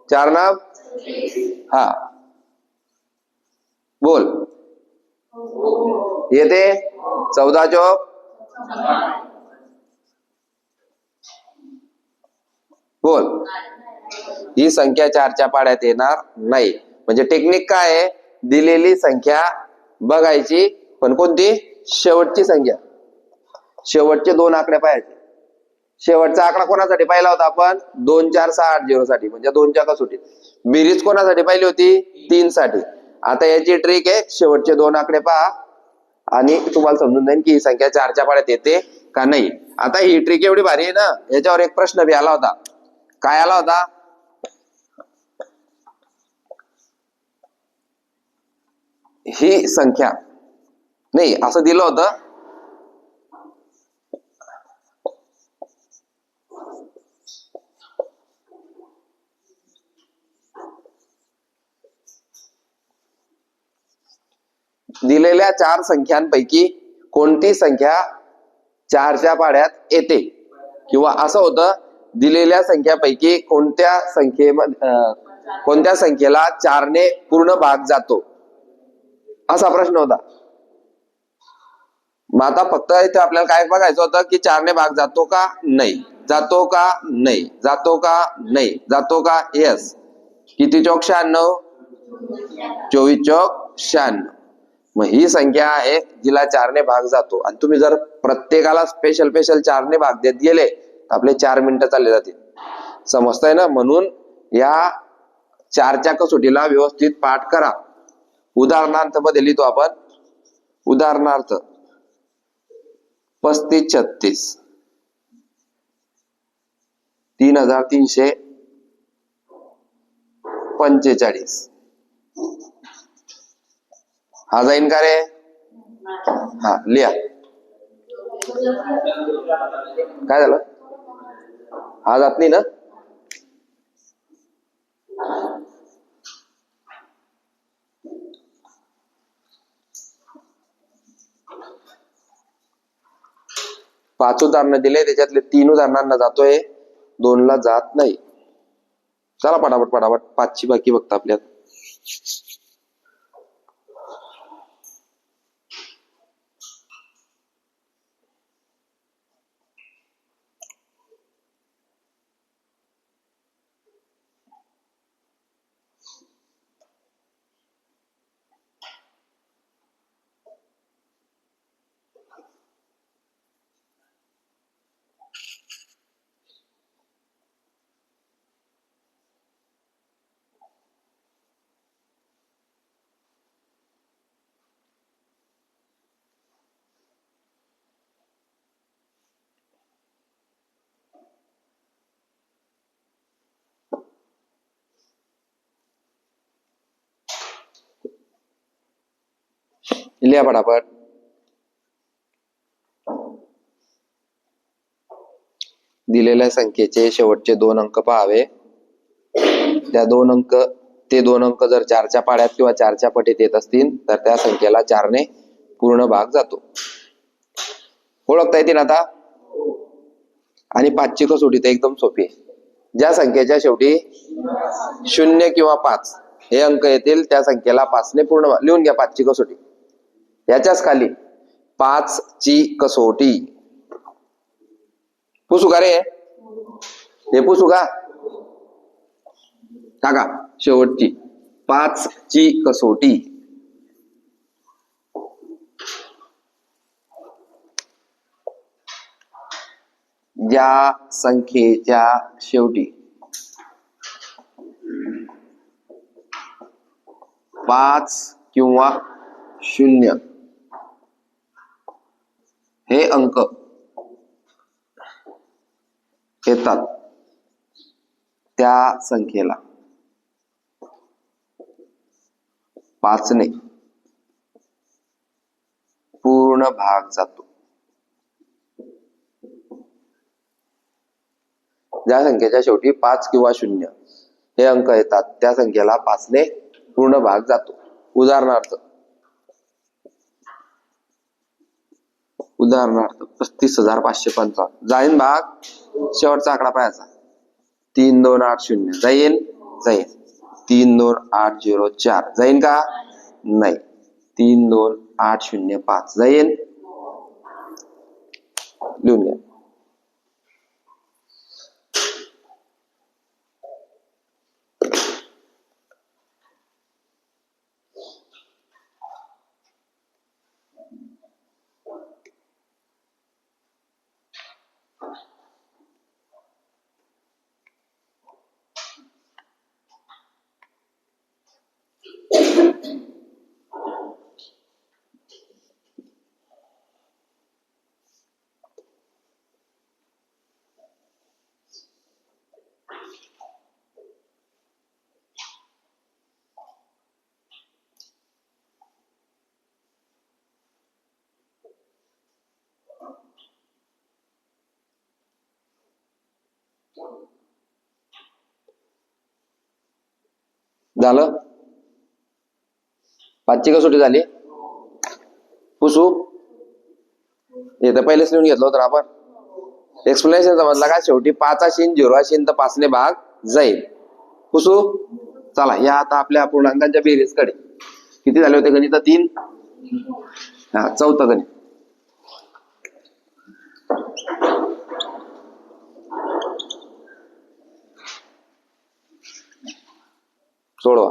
4 ना? हा बोल. येते. 14 चोक बोल. ही संख्या 4च्या पाढ्यात येणार नाही. म्हणजे टेक्निक काय आहे? दिलेली संख्या बघायची, पण कोणती? शेवटची संख्या. शेवटचे 2 आकडे पाहायचे. शेवटचा आकडा कोणासाठी पाहिला होता आपण? 2 4 6 8 0 साठी, म्हणजे 2च्या कसोटीत. बेरीज कोणासाठी पाहिली होती? 3 साठी. आता याची ट्रिक आहे, शेवटचे 2 आकडे पहा आणि तुम्हाला समजून जाईल की ही संख्या 4च्या पाढ्यात येते का नाही. आता ही ट्रिक एवढी भारी आहे ना, याच्यावर एक प्रश्न बी आला होता. काय आला होता? ही संख्या नाही असं दिलं होतं, दिलेल्या 4 संख्यांपैकी कोणती संख्या 4च्या पाढ्यात येते, किंवा असं होतं दिलेल्या संख्यापैकी कोणत्या संख्येला 4 ने पूर्ण भाग जातो, असा प्रश्न होता. मग आता फक्त इथे आपल्याला काय बघायचं होतं की 4 ने भाग जातो का नाही, जातो का नाही, जातो का नाही, जातो का? यस. किती चौक 96? 24 चौक 96. मग ही संख्या आहे जिला 4 ने भाग जातो. आणि तुम्ही जर प्रत्येकाला स्पेशल 4 ने भाग देत गेले तर आपले 4 मिनिटं चालले जातील. समजतंय ना? म्हणून या 4च्या कसोटीला व्यवस्थित पाठ करा. उदाहरणार्थ मध्ये लिहितो आपण. उदाहरणार्थ 35 36 3345. हा जाईन का रे? हा लिहा. काय झालं? हा जात नाही ना? 5 उदाहरणं दिले, त्याच्यातले 3 उदाहरणांना जातोय, 2ला जात नाही. चला पटापट पटापट 5ची बाकी बघता आपल्यात. लिहा पटापट. दिलेल्या संख्येचे शेवटचे 2 अंक पाहावे. त्या 2 अंक जर 4च्या पाड्यात किंवा 4च्या पटीत येत असतील तर त्या संख्येला 4ने पूर्ण भाग जातो. ओळखता येतील आता. आणि 5ची कसोटी तर एकदम सोपी आहे. ज्या संख्येच्या शेवटी 0 किंवा 5 हे अंक येतील त्या संख्येला 5ने पूर्ण भाग. लिहून घ्या 5ची कसोटी. याच्याच खाली 5ची कसोटी. पुसू का रे? हे पुसू का? टाका शेवटची 5ची कसोटी. ज्या संख्येच्या शेवटी 5 किंवा 0 हे अंक येतात त्या संख्येला 5ने पूर्ण भाग जातो. ज्या संख्येच्या शेवटी 5 किंवा 0 हे अंक येतात त्या संख्येला 5ने पूर्ण भाग जातो. उदाहरणार्थ 35,555 जाईन भाग. शेवटचा आकडा पाहायचा. 32804 जाईन. 32804 जाईन का? नाही. 32805 जाईन. लिहून घ्या. झालं. 5ची कसोटी झाली. पुसू. हे तर पहिलेच लिहून घेतलं होतं आपण. एक्सप्लेनेशन समजला का? शेवटी 5 असेल 0 असेल तर 5ने भाग जाईल. पुसू. चला या आता आपल्या पूर्णांकांच्या बेरीजकडे. किती झाले होते गणित? 3. हा, चौथं गणित. सोडवा.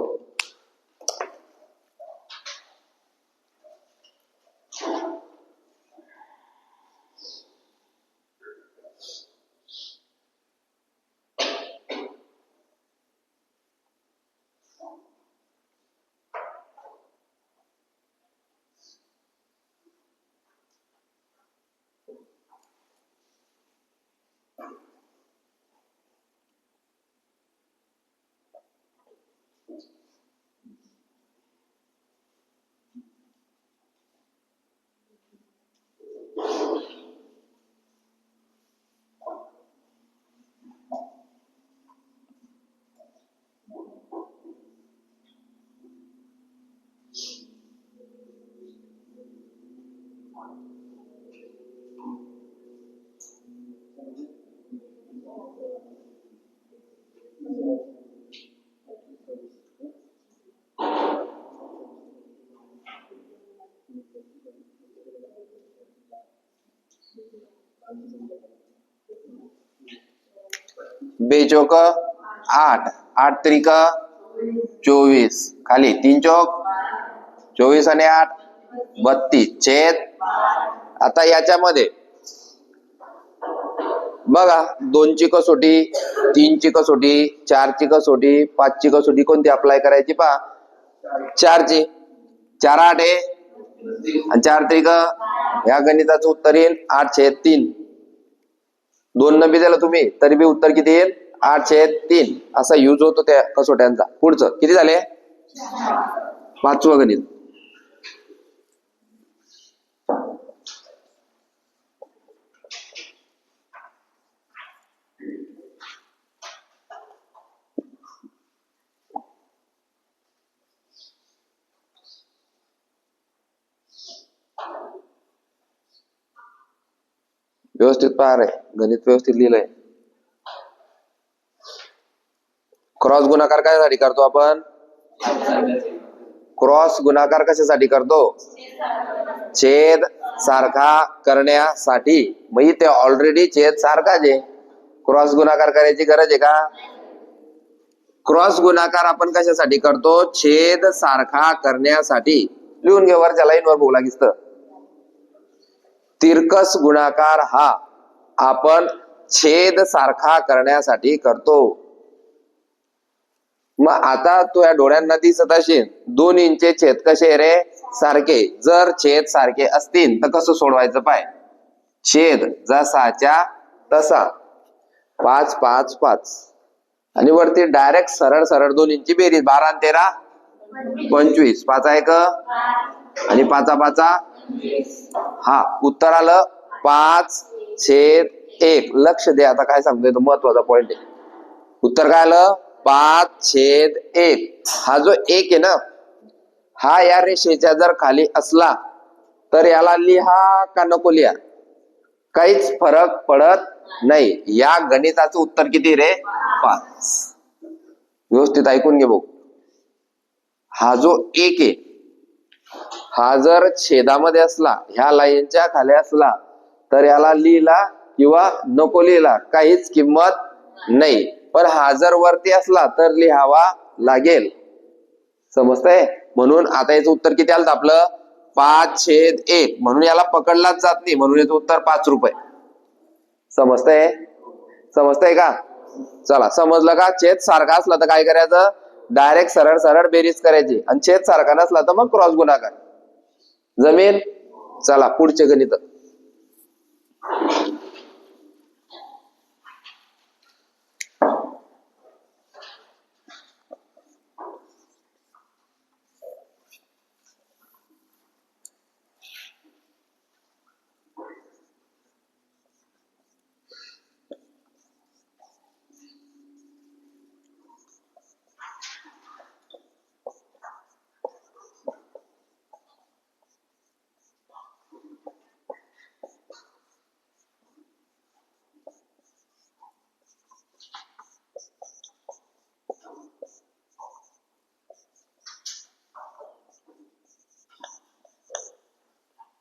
बेचोक 8, 8 त्रिक 24, खाली 3 चौक 24 आणि 8 32 छेद. आता याच्यामध्ये बघा 2 ची कसोटी, 3 ची कसोटी, 4 ची कसोटी, 5 ची कसोटी कोणती अप्लाय करायची पहा. 4 ची, 4 8 आहे आणि 4 त्रिक, या गणिताचं उत्तर येईल 8/3. 2 न बी दिलं तुम्ही तरी बी उत्तर किती येईल 8/3. असा यूज होतो त्या कसोट्यांचा. पुढचं किती झाले, 5वं गणित. व्यवस्थित पहा रे, गणित व्यवस्थित लिहिलंय. क्रॉस गुणाकार कशासाठी करतो आपण, क्रॉस गुणाकार कशासाठी करतो, छेद सारखा करण्यासाठी. मग इथे ऑलरेडी छेद सारखाच आहे, क्रॉस गुणाकार करायची गरज आहे का. क्रॉस गुणाकार आपण कशासाठी करतो, छेद सारखा करण्यासाठी. लिहून घे वरच्या लाईनवर बोला लागीस्त. तिरकस गुणाकार हा आपण छेद सारखा करण्यासाठी करतो. मग आता तुझ्या डोळ्यांना दिसत असेल 2 इंचचे छेद कसे रे, सारखे. जर छेद सारखे असतील तर कसं सोडवायचं पाय, छेद जसाच्या तसा 5 5 5 आणि वरती डायरेक्ट सरळ सरळ 2 इंची बेरीज. 12 आणि 13 25, 5 1 आणि 5 5 हा उत्तर आलं 5/1. लक्ष दे, आता काय सांगतोय तो महत्वाचा पॉइंट आहे. उत्तर काय आलं 5/1. हा जो 1 आहे ना, हा या रेषेच्या जर खाली असला तर याला लिहा का नको लिहा, काहीच फरक पडत नाही. या गणिताचं उत्तर किती रे, 5. व्यवस्थित ऐकून घे भाऊ. हा जो 1 आहे, हा जर छेदामध्ये असला, ह्या लाईनच्या खाली असला तर याला लिहिला किंवा नको लिहिला काहीच किंमत नाही. पण हा जर वरती असला तर लिहावा लागेल. समजतंय. म्हणून आता याचं उत्तर किती आलं आपलं 5/1. म्हणून याला पकडलाच जात नाही, म्हणून याचं उत्तर 5 रुपये. समजतंय, समजतंय का. चला समजलं का. छेद सारखा असला तर काय करायचं, डायरेक्ट सरळ सरळ बेरीज करायची आणि छेद सारखा नसला तर मग क्रॉस गुणाकार. जमेल. चला पुढचे गणित.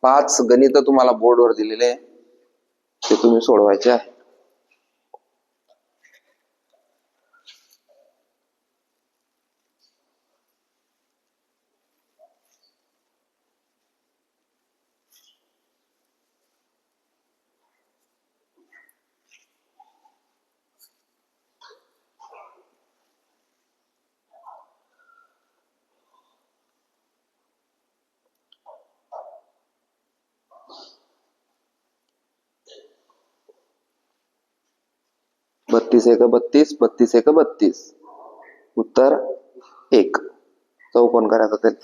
पाच गणित तुम्हाला बोर्डवर दिलेले आहे, ते तुम्ही सोडवायचे आहे. बत्तीस एक 32, 32 एक 32. उत्तर 1. चौकोन करायचा ते.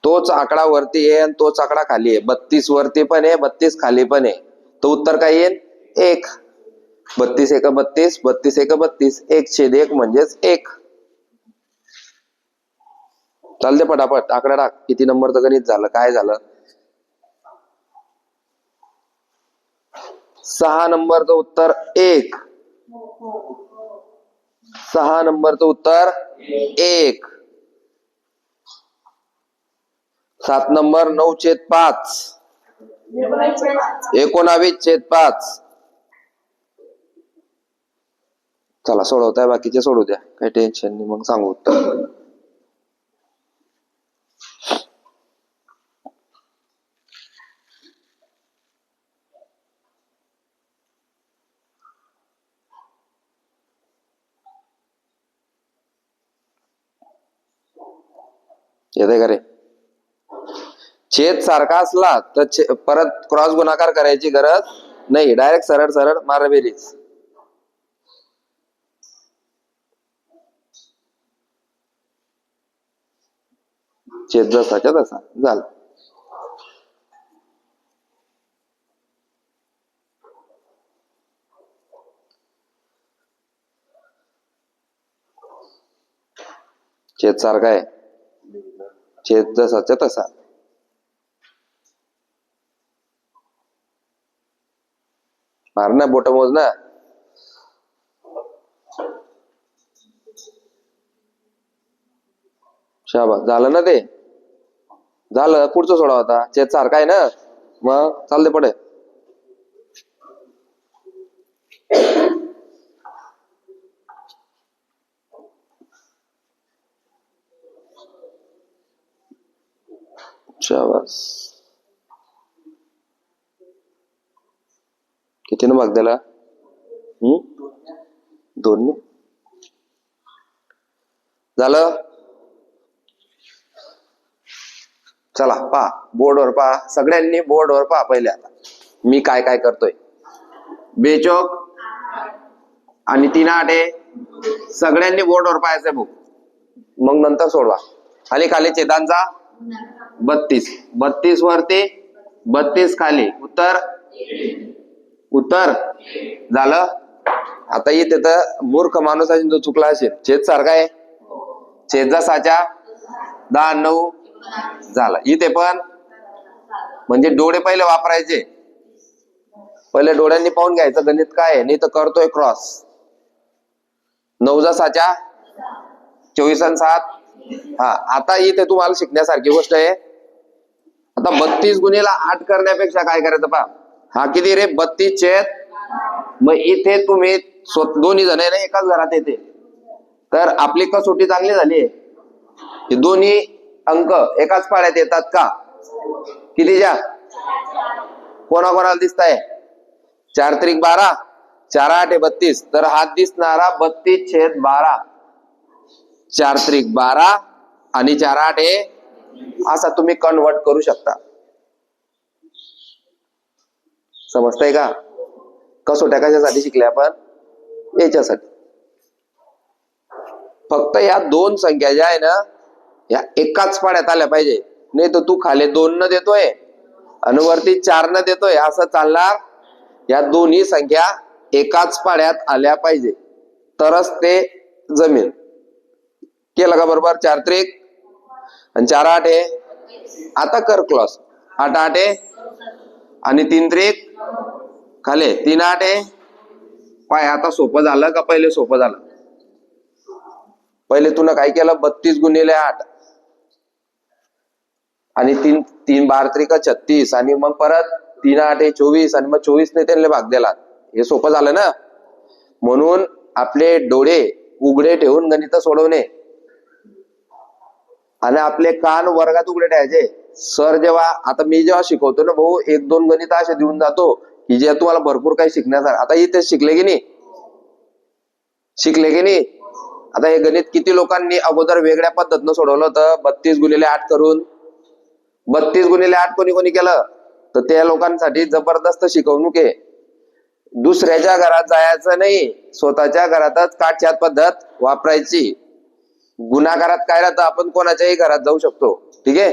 तोच आकडा वरती आहे आणि तोच आकडा खाली आहे. 32 वरती पण आहे, 32 खाली पण आहे. तो उत्तर काय येईल 1. 32 एक 32, 32 एक 32, 1/1 म्हणजेच 1. चालते पटापट आकडा टाक. किती नंबरचं गणित झालं, काय झालं. 6 नंबरचं उत्तर 1. 6 नंबरचं उत्तर 1. 7 नंबर 9/5. 19/5. चला सोडवताय, बाकीचे सोडू द्या, काही टेन्शन नाही, मग सांगू उत्तर. येते का रे? छेद सारखा असला तर परत क्रॉस गुणाकार करायची गरज नाही, डायरेक्ट सरळ सरळ मारा बेरीज. छेद जसाच्या तसा झाला. छेद सारखा आहे, छेद जसाच्या तसा. मार ना, बोट मोज ना. शाबास, झालं ना ते? झालं. पुढचं सोडा होता, छेद सारखा आहे ना, मग चालते पुढे. शाबास. कितीनं भाग दिला? 2 झालं. चला पहा, बोर्डवर पहा, सगळ्यांनी बोर्डवर पहा. पहिले आता मी काय काय करतोय. बेचोक आणि 3 8 सगळ्यांनी बोर्डवर पाहायचंय बुक, मग नंतर सोडवा. खाली खाली छेदांचा 32. 32 वरती 32 खाली. उत्तर उत्तर झालं. आता इथे तर मूर्ख माणूसाची जो चुकला असेल, छेद सारखा आहे, छेद जसाच्या 10 9 झाला. इथे पण म्हणजे डोळे पहिले वापरायचे, पहिले डोळ्यांनी पाहून घ्यायचं गणित काय आहे, नाही तर करतोय क्रॉस. 9 जसाच्या 24 आणि 7. हा, आता इथे तुम्हाला शिकण्यासारखी गोष्ट आहे. आता 32 गुणिले 8 करण्यापेक्षा काय करायचं पहा. हा किती रे? 32 छेद. मग इथे तुम्ही दोन्ही जण एकाच घरात येते, तर आपली कसोटी चांगली झाली आहे. दोन्ही अंक एकाच पाड्यात येतात का? कितीच्या? कोणाकोणाला दिसताय? 4 त्रिक 12, 4 8 32. तर हात दिसणारा 32/12. 4 त्रिक 12 आणि 4 8 असा तुम्ही कन्वर्ट करू शकता. समजतंय का? कसोट्या कशासाठी शिकल्या आपण? याच्यासाठी. फक्त या 2 संख्या ज्या आहे ना, या एकाच पाड्यात आल्या पाहिजे. नाही तर तू खाली 2 न देतोय आणि वरती 4 न देतोय, असं चालणार. या दोन्ही संख्या एकाच पाड्यात आल्या पाहिजे, तरच ते जमेल. केलं का बरोबर? 4 त्रिक आणि 4 8 आता कर क्लॉस. 8 8 आणि 3 त्रिक खाली 3 8 पाय. आता सोपं झालं का? पहिले सोपं झालं. पहिले तुला काय केलं? 32 गुणिले 8 आणि 3 12 त्रिक 36 आणि मग परत 3 8 24 आणि मग 24 ने त्यांना भाग दिला. हे सोपं झालं ना. म्हणून आपले डोळे उघडे ठेवून गणित सोडवणे आणि आपले कान वर्गात उघडे ठेवायचे. सर जेव्हा, आता मी जेव्हा शिकवतो ना भाऊ, 1-2 गणित असे देऊन जातो की जे तुम्हाला भरपूर काही शिकण्यासारखं. आता इथे शिकले की नाही? शिकले की नाही? आता हे गणित किती लोकांनी अगोदर वेगळ्या पद्धतीनं सोडवलं होतं? 32 गुणिले 8 करून. 32 गुणिले 8 कोणी कोणी केलं? तर त्या लोकांसाठी जबरदस्त शिकवणूक आहे. दुसऱ्याच्या घरात जायचं नाही, स्वतःच्या घरातच काटछाट पद्धत वापरायची. गुणाकारात काय राहतं? आपण कोणाच्याही घरात जाऊ शकतो. ठीक आहे.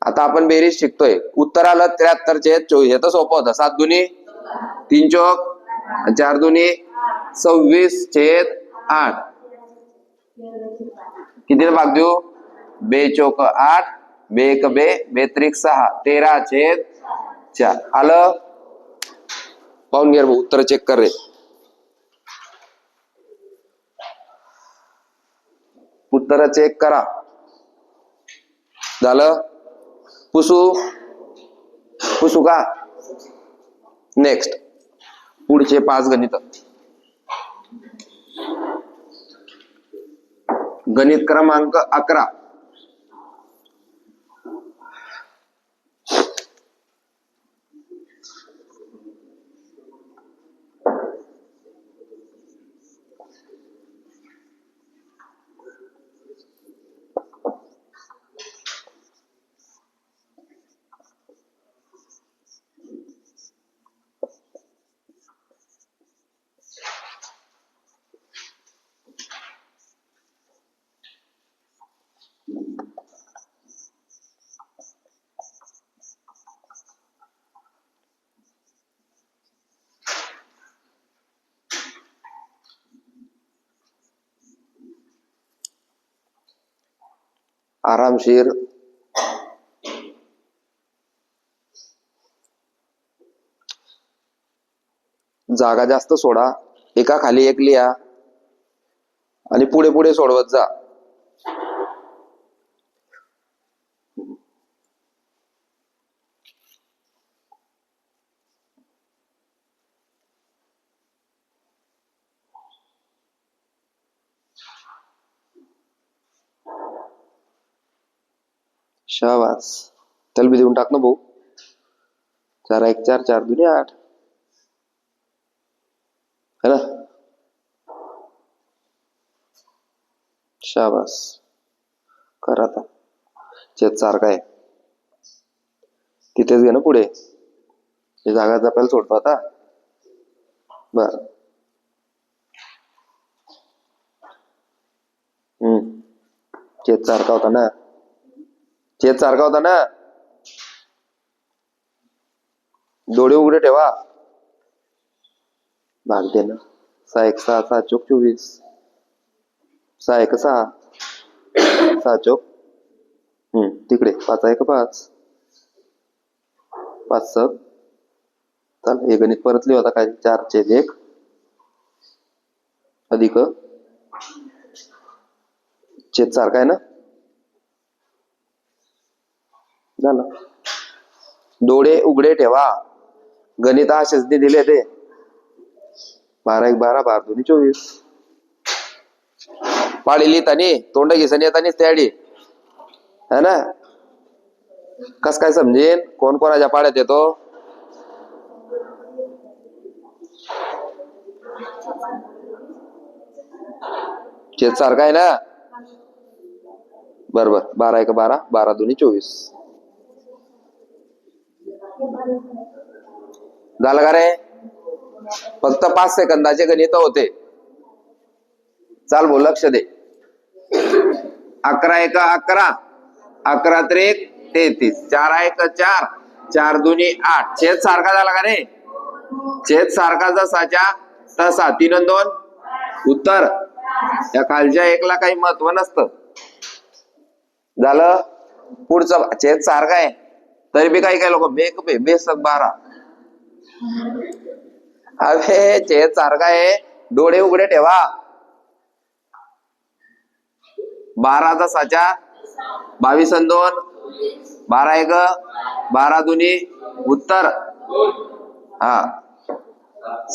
आता आपण बेरीज शिकतोय. उत्तर आलं 73/24. हे तर सोपं होतं. 7 दुनी 3 चौक 4 दुनी 26/8. कितीला भाग देऊ? 2 चौक 8, 2 1 2, 2 त्रिक 6, 13/4. आलं. पाहून घे रे भाऊ, उत्तर चेक कर रे. उत्तर चेक करा. झालं? पुसू पुसू का? नेक्स्ट पुढचे 5 गणित. गणित क्रमांक 11. आरामशीर जागा जास्त सोडा, एका खाली एक लिहा आणि पुढे पुढे सोडवत जा. शाबास. त्याला बी देऊन टाक ना भाऊ. 4 1 4 4 2 8 है ना. शाबास. कर आता. छेद सारखा आहे तिथेच घे ना पुढे. ही जागा जपायला सोडतो आता. बर. छेद सारखा होता ना. छेद सारखा होता ना. डोळे उघडे ठेवा. भाग दे ना. 6 1 6 6 चौक 24. 6 1 6 6 चौक तिकडे 5 1 5 5 7. चल हे गणित परत लिहू आता. काय 4 छेद 1 अधिक छेद सारखा आहे ना. झालं. डोळे उघडे ठेवा. गणित असेच दिले ते. 12 1 12 12 2 24. पाडी लिहितानी तोंड घिसन येतानीच त्याडी है ना. कस काय समजेन कोण कोणाच्या पाड्यात येतो. छेद सारखा आहे ना. बरोबर. 12 1 12 12 2 24. झालं का रे. फक्त 5 सेकंदाचे गणित होते. चाल भाऊ लक्ष दे. 11 1 11 11 3 33 4 1 4 4 2 8. छेद सारखा झाला का रे. छेद सारखा जसाच्या तसा. 3 आणि 2 उत्तर. या खालच्या एकला काही महत्व नसतं. झालं. पुढचं छेद सारखा आहे तरी बी काही काही लोक बेसक 12. अरे छेद सारखा आहे. डोळे उघडे ठेवा. 12 जसाच्या 22 आणि 2 12 1 12 2 उत्तर. हा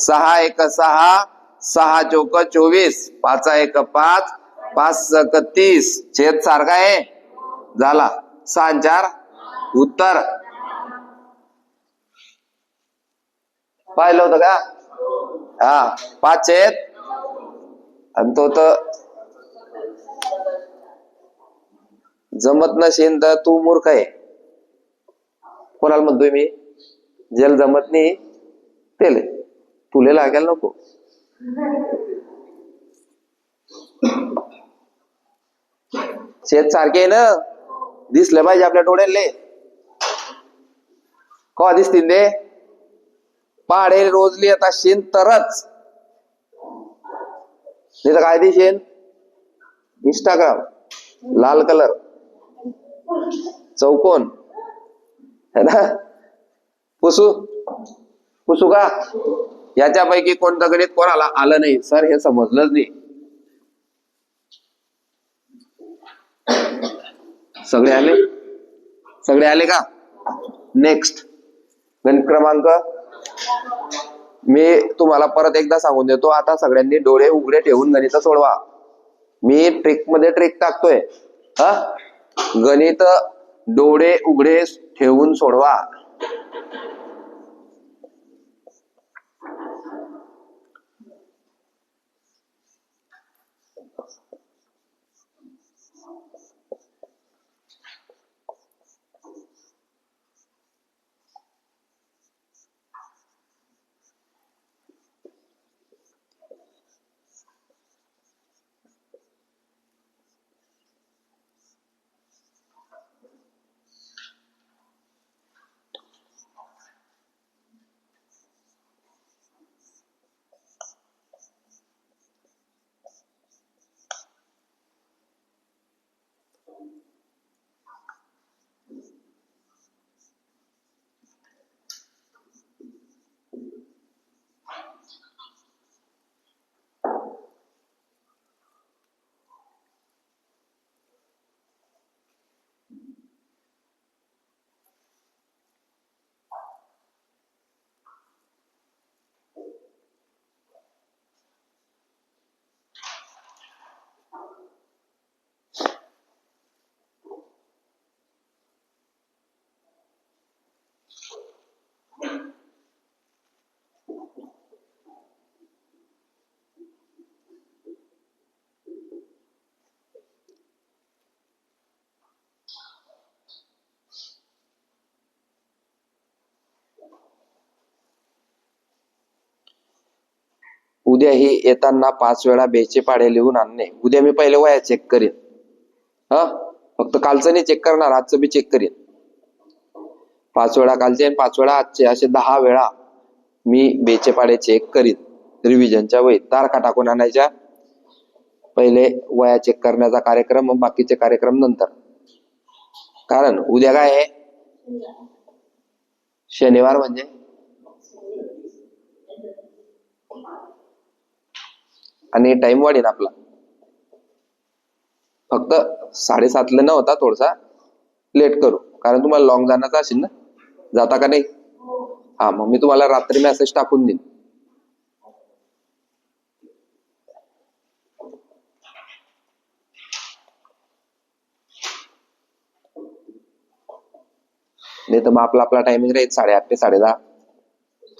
6 1 6 6 चौक 24 5 1 5 5 6 30. छेद सारखा आहे. झाला. 6 4 उत्तर. पाहिलं होतं का. हा 5 छेद आणि तो तर जमत नसेल तर तू मूर्ख आहे. कोणाला म्हणतोय मी. जेल जमत नाही तेले तुले लागायला नको. छेद सारखे आहे ना. दिसले पाहिजे आपल्या डोळ्याले. कवा दिसतील ते. पाढे रोज लिहित असशील तरच. नाही तर काय दिसेल. इंस्टाग्राम लाल कलर चौकोन है ना. पुसू पुसू का? याच्यापैकी कोणतं गणित कोणाला आलं नाही सर हे समजलंच नाही? सगळे आले? सगळे आले का? नेक्स्ट गणित क्रमांक मी तुम्हाला परत एकदा सांगून देतो. आता सगळ्यांनी डोळे उघडे ठेवून गणित सोडवा. मी ट्रिक मध्ये ट्रिक टाकतोय. गणित डोळे उघडे ठेवून सोडवा. उद्याही येताना 5 वेळा बेचे पाढे लिहून आणणे. उद्या मी पहिले वया चेक करीन. फक्त कालचं नाही चेक करणार, आजचं बी चेक करीन. 5 वेळा कालचे आणि 5 वेळा आजचे असे 10 वेळा मी बेचे पाढे चेक करीन. रिव्हिजनच्या वहीत तारखा टाकून आणायच्या. पहिले वया चेक करण्याचा कार्यक्रम, मग बाकीचे कार्यक्रम नंतर. कारण उद्या काय आहे? शनिवार म्हणजे आणि टाइम वाढेल आपला. फक्त 7:30 न होता थोडासा लेट करू, कारण तुम्हाला लॉंग जाण्याचं असेल ना. जाता का नाही? मग मी तुम्हाला रात्री मेसेज टाकून देईन. नाही तर मग आपला टायमिंग राहील 8:30 ते 10:30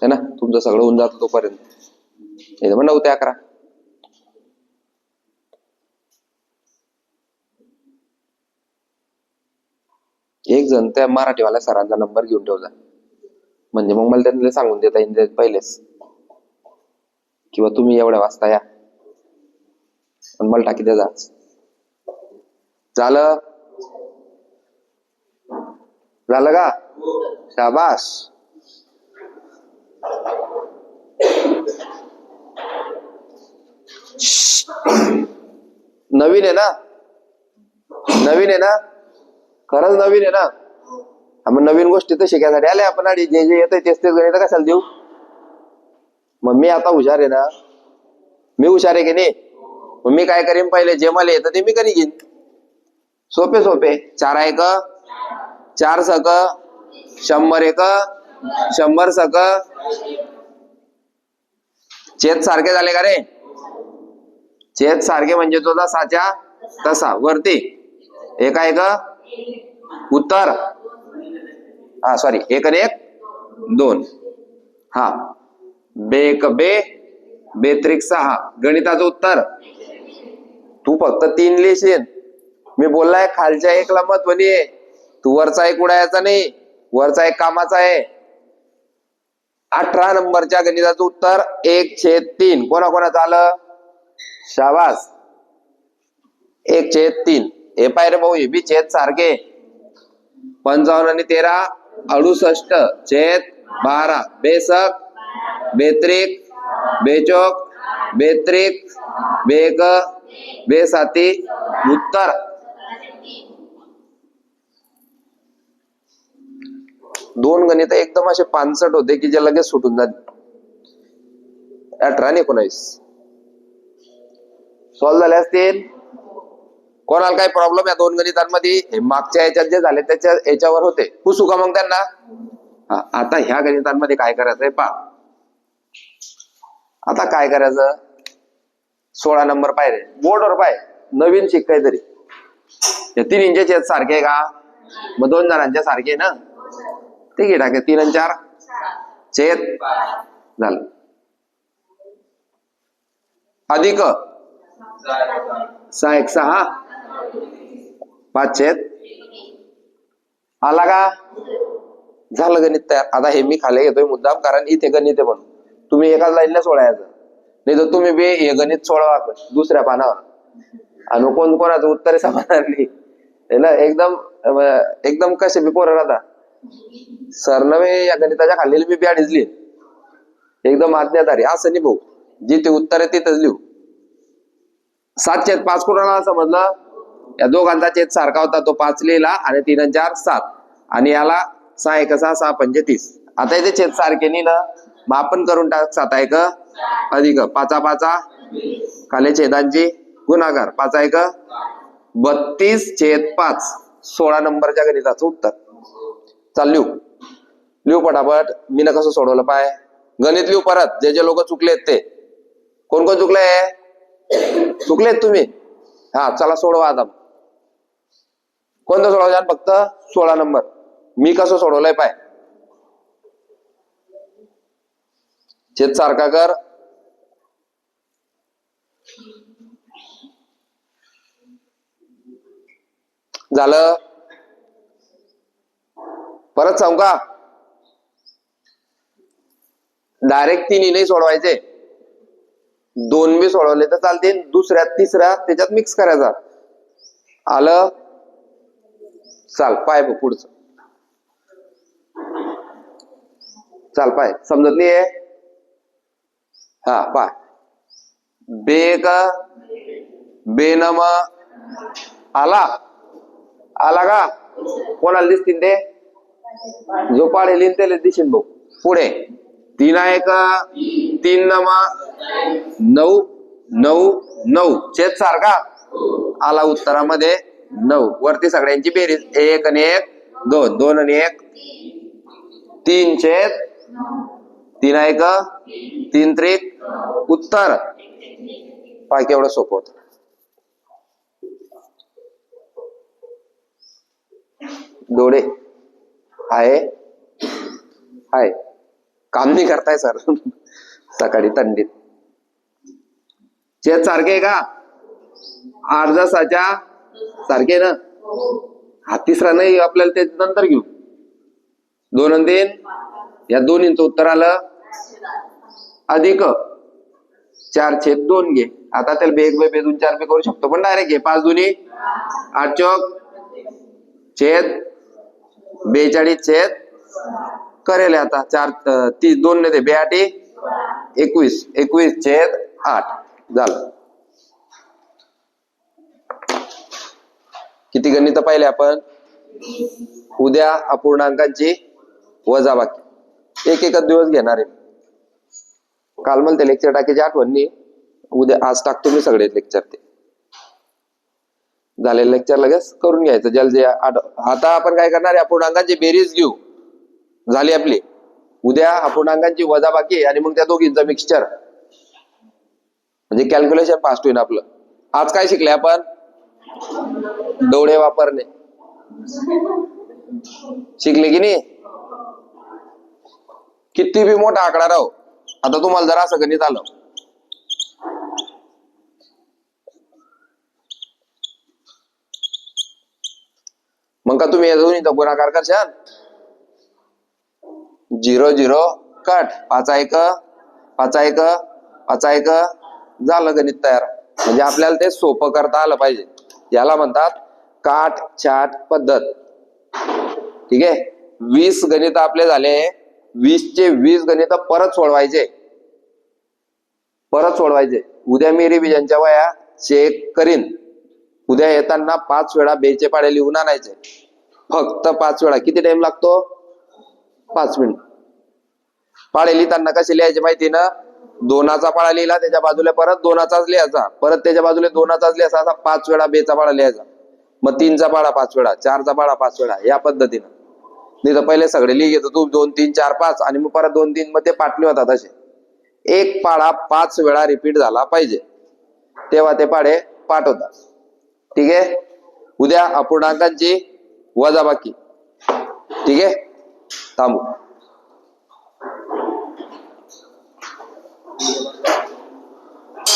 है ना. तुमचं सगळं होऊन जातं तोपर्यंत. नाही तर मग 9 ते 11. एक जण त्या मराठीवाल्या सरांचा नंबर घेऊन ठेवला, म्हणजे मग मला त्यांना सांगून देता येईल पहिलेच, किंवा तुम्ही एवढ्या वाजता या आणि मला टाकी द्या. झालं? झालं का? शाबास. नवीन आहे ना? नवीन आहे ना? खरंच नवीन आहे ना? मग नवीन गोष्टी तर शिकायसाठी आले आपण. आणि जे जे येतंय तेच तेच गणित कशाला देऊ? मग मी आता हुशार आहे ना? मी हुशार आहे की नाही? मग मी काय करीन, पहिले जे मला येतं ते मी करी घेईन. सोपे सोपे. 4 1 4 सक 100 1 100 सक. छेद सारखे झाले का रे? छेद सारखे म्हणजे तो जसाच्या तसा वरती. 1 1 उत्तर. सॉरी 1 आणि 1 2. बे 1 बे, बेत्रिक 6. गणिताचं उत्तर तू फक्त 3 लिहिशील. मी बोललाय खालच्या 1ला महत्व नाहीये. तू वरचा 1 उडायचा नाही, वरचा 1 कामाचा आहे. 18 नंबरच्या गणिताचं उत्तर 1/3. कोणाकोणाचं आलं? शाबास. 1/3. हे पाय रे भाऊ, हे बी छेद सारखे. 55 आणि 13 68 छेद 12. बेसक बेत्रिक बेचोक बेत्रिक बेक बेसाती उत्तर. दोन गणित एकदम असे पानसट होते की जे लगेच सुटून जाते. 18 आणि 19 सॉल्व्ह झाले असतील. कोणाला काही प्रॉब्लेम या दोन गणितांमध्ये? मागच्या याच्यात जे झाले त्याच्या याच्यावर होते, पुसू का मग त्यांना? आता ह्या गणितांमध्ये काय करायचंय पहा. आता काय करायचं? 16 नंबर पाहिजे बोर्डवर पाय. नवीन शिक काहीतरी. या तिन्हींचे छेद सारखे का? मग दोन जणांच्या सारखे ना. ठीक आहे, टाके 3 आणि 4 छेद झालं. अधिक 6 1 6 5 छेद आला का? झालं गणित तयार. आता हे मी खाली घेतोय मुद्दाम, कारण इथे गणित आहे म्हणून. तुम्ही एकाच लाईनला सोडायचं, नाही तर तुम्ही बी हे गणित सोडवा दुसऱ्या पानावर आणि कोण कोणाचं उत्तर समजणार नाही ना. एकदम एकदम कसे बी पोरं राहता. सरनवे या गणिताच्या खाल्लेली मी बॅड लिहिली एकदम आज्ञाधारी. असं नाही भाऊ, जिथे उत्तर आहे तिथेच लिहू. 7 छेद 5 कोणाला समजलं? या दोघांचा छेद सारखा होता, तो 5 लिहिला आणि 3 आणि 4 7 आणि याला 6 1 6 6 5 30. आता इथे छेद सारखे नाही ना, मग आपण करून टाक 7 1 अधिक 5 5 खाली छेदांची गुणाकार 5 1 32 छेद 5. 16 नंबरच्या गणिताचं उत्तर. चाल लिहू पटापट. मी ना कसं सोडवलं पाय. गणित लिहू परत. जे जे लोक चुकलेत ते. कोण कोण चुकलेत तुम्ही? हा चला सोडवा आता. कोणतं सोडवायचं? फक्त 16 नंबर. मी कसं सोडवलंय पाय. छेद सारखा कर. झालं. परत सांगू का? डायरेक्ट 3 नाही सोडवायचे. 2 बी सोडवले तर चालतील. दुसऱ्या तिसऱ्या त्याच्यात मिक्स करायचा. आलं. चाल पाय पुढचं. चाल पाय. समजत नाहीये? हा पाय. बेक बेनम आला का? कोणाला दिसतील ते? जो पाडे लिहिन त्याला दिसेल भाऊ. पुढे 3 1 3 9 9 9 छेद सारखा आला उत्तरामध्ये 9. वरती सगळ्यांची बेरीज 1 आणि 1 2 2 आणि 1 3 छेद 3 1 3 त्रिक उत्तर. पाय केवढं सोपं होत. डोळे आहे काम नाही करताय सर सकाळी थंडीत. छेद सारखे का? अर्धसाच्या सारखे ना. हा तिसरा नाही, आपल्याला ते नंतर घेऊ. 2 आणि 3 या दोन्हींचं उत्तर आलं अधिक 4 छेद 2 घे. आता त्याला बे 1 बे 2 4 बे करू शकतो, पण डायरेक्ट घे. 5 2 8 चौक छेद 42 छेद करेल. आता 4 30 2 ने दे 82 21 21 छेद 8 झालं. किती गणित पाहिले आपण? उद्या अपूर्णांकांची वजाबाकी. एक एकच दिवस घेणार आहे. काल मला ते लेक्चर टाकायची आठवण नाही. उद्या आज टाकतो मी सगळे लेक्चर. ते झालेले लेक्चर लगेच करून घ्यायचं जलदी. आता आपण काय करणार आहे? अपूर्णांकांची बेरीज घेऊ. झाली आपली. उद्या अपूर्णांकांची वजाबाकी आणि मग त्या दोघींचं मिक्सचर, म्हणजे कॅल्क्युलेशन फास्ट होईल आपलं. आज काय शिकले आपण? डोळे वापरणे शिकले की नाही? किती बी मोठा आकडा राहो. आता तुम्हाला जरा असं गणित आलं, मग का तुम्ही या दोन्हीचा गुणाकार करशाल? 0 0 कट 5 1 5 1 5 1 झालं गणित तयार. म्हणजे आपल्याला ते सोपं करता आलं पाहिजे. याला म्हणतात काट छाट पद्धत. ठीक आहे. 20 गणित आपले झाले. 20 चे 20 गणित परत सोडवायचे. उद्या मी रिव्हिजनच्या वया चेक करीन. उद्या येताना 5 वेळा बेचे पाडे लिहून आणायचे. फक्त 5 वेळा. किती टाइम लागतो? 5 मिनिट. पाढे लिहिताना कसे लिहायचे माहिती ना, 2चा पाढा लिहिला त्याच्या बाजूला परत 2चाच लिहायचा, परत त्याच्या बाजूला 2चाच लिहायचा, असा 5 वेळा बेचा पाढा लिहायचा, मग 3चा पाढा 5 वेळा, 4चा पाढा 5 वेळा, या पद्धतीनं. नाही तर पहिले सगळे लिहि घेतो तू 2 3 4 5 आणि मग परत 2 3 मध्ये पाटणी होतात असे. एक पाढा 5 वेळा रिपीट झाला पाहिजे, तेव्हा ते पाढे पाठ होतात. ठीक आहे. उद्या अपूर्णांकांची वजाबाकी. ठीक आहे, थांबू.